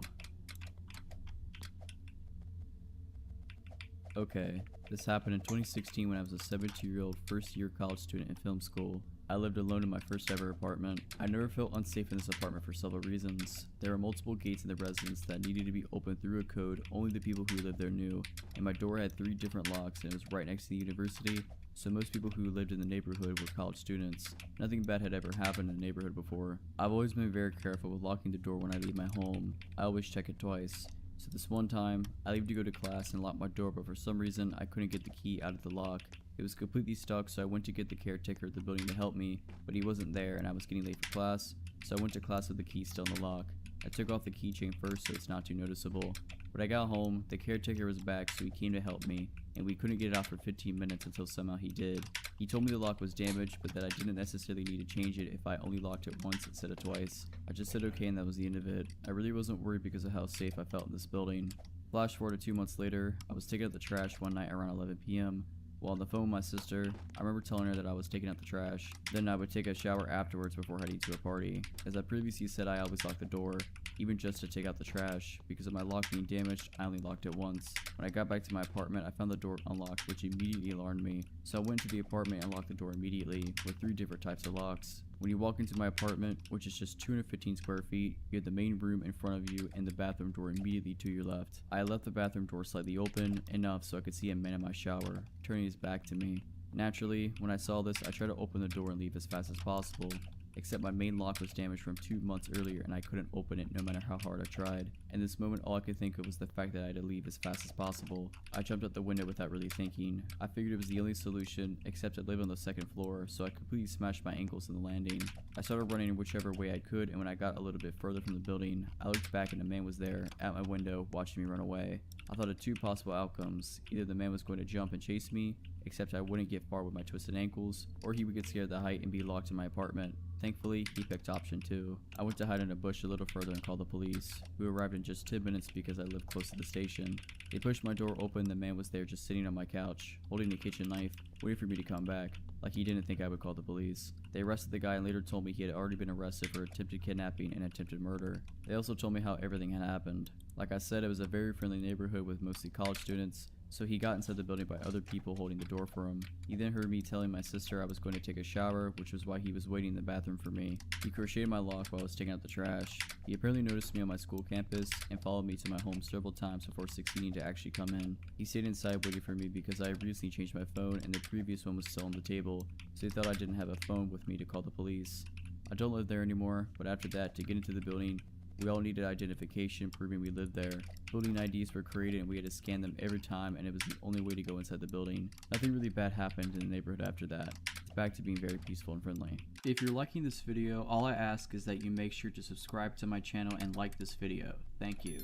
Okay, this happened in 2016 when I was a 17-year-old first-year college student in film school. I lived alone in my first ever apartment. I never felt unsafe in this apartment for several reasons. There were multiple gates in the residence that needed to be opened through a code only the people who lived there knew, and my door had 3 different locks and it was right next to the university, so most people who lived in the neighborhood were college students. Nothing bad had ever happened in the neighborhood before. I've always been very careful with locking the door when I leave my home. I always check it twice. So this one time, I leave to go to class and lock my door, but for some reason, I couldn't get the key out of the lock. It was completely stuck, so I went to get the caretaker of the building to help me, but he wasn't there and I was getting late for class, so I went to class with the key still in the lock. I took off the keychain first so it's not too noticeable. When I got home, the caretaker was back, so he came to help me, and we couldn't get it out for 15 minutes until somehow he did. He told me the lock was damaged, but that I didn't necessarily need to change it if I only locked it once instead of twice. I just said okay and that was the end of it. I really wasn't worried because of how safe I felt in this building. Flash forward to 2 months later, I was taking out the trash one night around 11 p.m. While on the phone with my sister, I remember telling her that I was taking out the trash. Then I would take a shower afterwards before heading to a party. As I previously said, I always lock the door, even just to take out the trash. Because of my lock being damaged, I only locked it once. When I got back to my apartment, I found the door unlocked, which immediately alarmed me. So I went to the apartment and locked the door immediately, with 3 different types of locks. When you walk into my apartment, which is just 215 square feet, you have the main room in front of you and the bathroom door immediately to your left. I left the bathroom door slightly open, enough so I could see a man in my shower, turning his back to me. Naturally, when I saw this, I tried to open the door and leave as fast as possible. Except my main lock was damaged from 2 months earlier and I couldn't open it no matter how hard I tried. In this moment, all I could think of was the fact that I had to leave as fast as possible. I jumped out the window without really thinking. I figured it was the only solution, except I live on the 2nd floor, so I completely smashed my ankles in the landing. I started running in whichever way I could, and when I got a little bit further from the building, I looked back and a man was there, at my window, watching me run away. I thought of 2 possible outcomes. Either the man was going to jump and chase me, except I wouldn't get far with my twisted ankles, or he would get scared at the height and be locked in my apartment. Thankfully, he picked option 2. I went to hide in a bush a little further and called the police, who arrived in just 10 minutes because I lived close to the station. They pushed my door open and the man was there just sitting on my couch, holding a kitchen knife, waiting for me to come back, like he didn't think I would call the police. They arrested the guy and later told me he had already been arrested for attempted kidnapping and attempted murder. They also told me how everything had happened. Like I said, it was a very friendly neighborhood with mostly college students, so he got inside the building by other people holding the door for him. He then heard me telling my sister I was going to take a shower, which was why he was waiting in the bathroom for me. He crocheted my lock while I was taking out the trash. He apparently noticed me on my school campus and followed me to my home several times before succeeding to actually come in. He stayed inside waiting for me because I had recently changed my phone and the previous one was still on the table, so he thought I didn't have a phone with me to call the police. I don't live there anymore, but after that, to get into the building, we all needed identification proving we lived there. Building IDs were created and we had to scan them every time, and it was the only way to go inside the building. Nothing really bad happened in the neighborhood after that. It's back to being very peaceful and friendly. If you're liking this video, all I ask is that you make sure to subscribe to my channel and like this video. Thank you.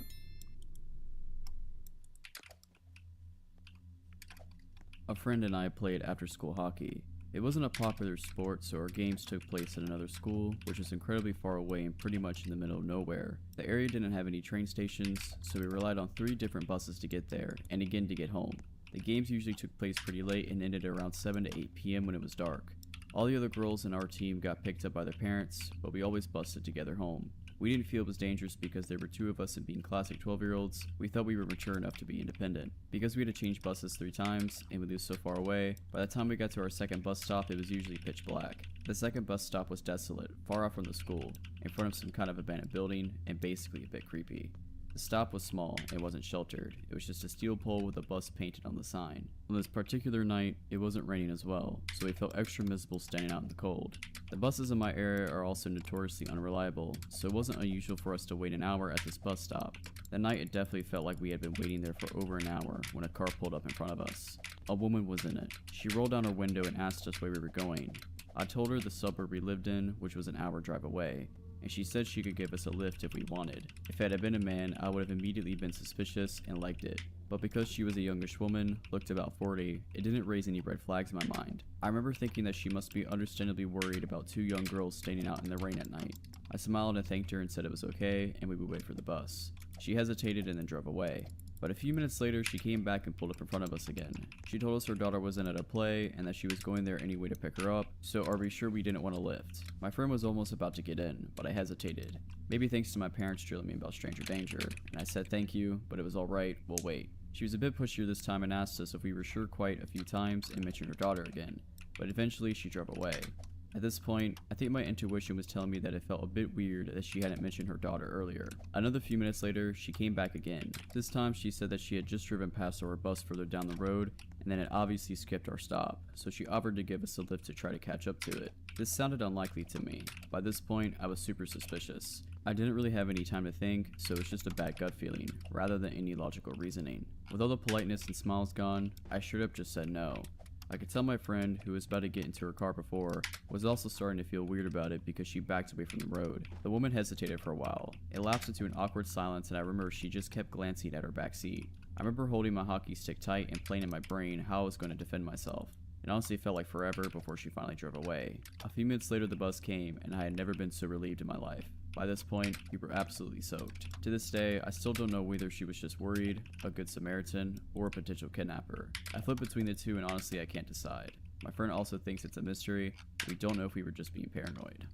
A friend and I played after-school hockey. It wasn't a popular sport, so our games took place at another school, which was incredibly far away and pretty much in the middle of nowhere. The area didn't have any train stations, so we relied on 3 different buses to get there, and again to get home. The games usually took place pretty late and ended around 7 to 8 p.m. when it was dark. All the other girls in our team got picked up by their parents, but we always busted together home. We didn't feel it was dangerous because there were 2 of us and being classic 12-year-olds, we thought we were mature enough to be independent. Because we had to change buses 3 times, and we lived so far away, by the time we got to our second bus stop it was usually pitch black. The second bus stop was desolate, far off from the school, in front of some kind of abandoned building, and basically a bit creepy. The stop was small and wasn't sheltered, it was just a steel pole with a bus painted on the sign. On this particular night, it wasn't raining as well, so we felt extra miserable standing out in the cold. The buses in my area are also notoriously unreliable, so it wasn't unusual for us to wait an hour at this bus stop. That night it definitely felt like we had been waiting there for over an hour when a car pulled up in front of us. A woman was in it. She rolled down her window and asked us where we were going. I told her the suburb we lived in, which was an hour drive away, and she said she could give us a lift if we wanted. If it had been a man, I would have immediately been suspicious and liked it. But because she was a youngish woman, looked about 40, it didn't raise any red flags in my mind. I remember thinking that she must be understandably worried about 2 young girls standing out in the rain at night. I smiled and thanked her and said it was okay, and we would wait for the bus. She hesitated and then drove away. But a few minutes later, she came back and pulled up in front of us again. She told us her daughter wasn't at a play and that she was going there anyway to pick her up, so are we sure we didn't want to lift? My friend was almost about to get in, but I hesitated. Maybe thanks to my parents drilling me about stranger danger, and I said thank you, but it was alright, we'll wait. She was a bit pushier this time and asked us if we were sure quite a few times and mentioned her daughter again, but eventually she drove away. At this point, I think my intuition was telling me that it felt a bit weird that she hadn't mentioned her daughter earlier. Another few minutes later, she came back again. This time she said that she had just driven past our bus further down the road and then it obviously skipped our stop, so she offered to give us a lift to try to catch up to it. This sounded unlikely to me. By this point, I was super suspicious. I didn't really have any time to think, so it's just a bad gut feeling, rather than any logical reasoning. With all the politeness and smiles gone, I straight up just said no. I could tell my friend, who was about to get into her car before, was also starting to feel weird about it because she backed away from the road. The woman hesitated for a while. It lapsed into an awkward silence and I remember she just kept glancing at her back seat. I remember holding my hockey stick tight and playing in my brain how I was going to defend myself. It honestly felt like forever before she finally drove away. A few minutes later the bus came and I had never been so relieved in my life. By this point, we were absolutely soaked. To this day, I still don't know whether she was just worried, a good Samaritan, or a potential kidnapper. I flip between the two and honestly I can't decide. My friend also thinks it's a mystery, but we don't know if we were just being paranoid.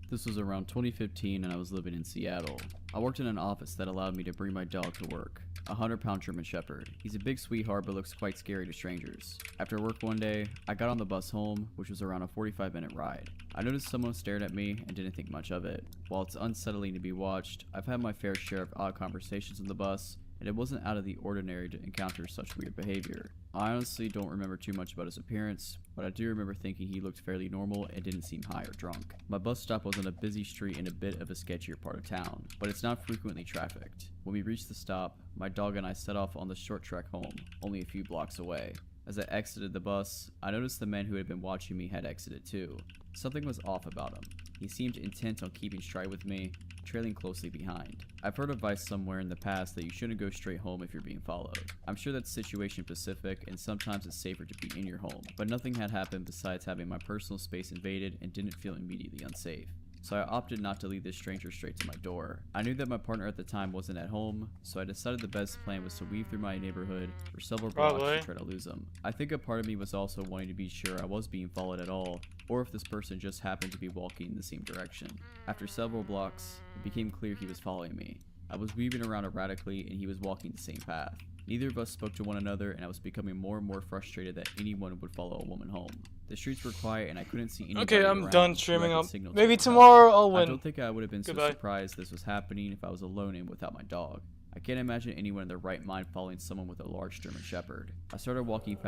This was around 2015 and I was living in Seattle. I worked in an office that allowed me to bring my dog to work. A 100-pound German Shepherd. He's a big sweetheart but looks quite scary to strangers. After work one day, I got on the bus home, which was around a 45-minute ride. I noticed someone stared at me and didn't think much of it. While it's unsettling to be watched, I've had my fair share of odd conversations on the bus, and it wasn't out of the ordinary to encounter such weird behavior. I honestly don't remember too much about his appearance, but I do remember thinking he looked fairly normal and didn't seem high or drunk. My bus stop was on a busy street in a bit of a sketchier part of town, but it's not frequently trafficked. When we reached the stop, my dog and I set off on the short trek home, only a few blocks away. As I exited the bus, I noticed the man who had been watching me had exited too. Something was off about him. He seemed intent on keeping stride with me, trailing closely behind. I've heard advice somewhere in the past that you shouldn't go straight home if you're being followed. I'm sure that's situation specific and sometimes it's safer to be in your home, but nothing had happened besides having my personal space invaded and didn't feel immediately unsafe. So I opted not to lead this stranger straight to my door. I knew that my partner at the time wasn't at home, so I decided the best plan was to weave through my neighborhood for several blocks to try to lose him. I think a part of me was also wanting to be sure I was being followed at all, or if this person just happened to be walking in the same direction. After several blocks, it became clear he was following me. I was weaving around erratically and he was walking the same path. Neither of us spoke to one another and I was becoming more and more frustrated that anyone would follow a woman home. The streets were quiet and I couldn't see anybody Okay, I'm around, done so streaming. I could signal to Maybe her tomorrow help. I'll win. I don't think I would have been Goodbye. so surprised this was happening if I was alone and without my dog. I can't imagine anyone in their right mind following someone with a large German Shepherd. I started walking fast.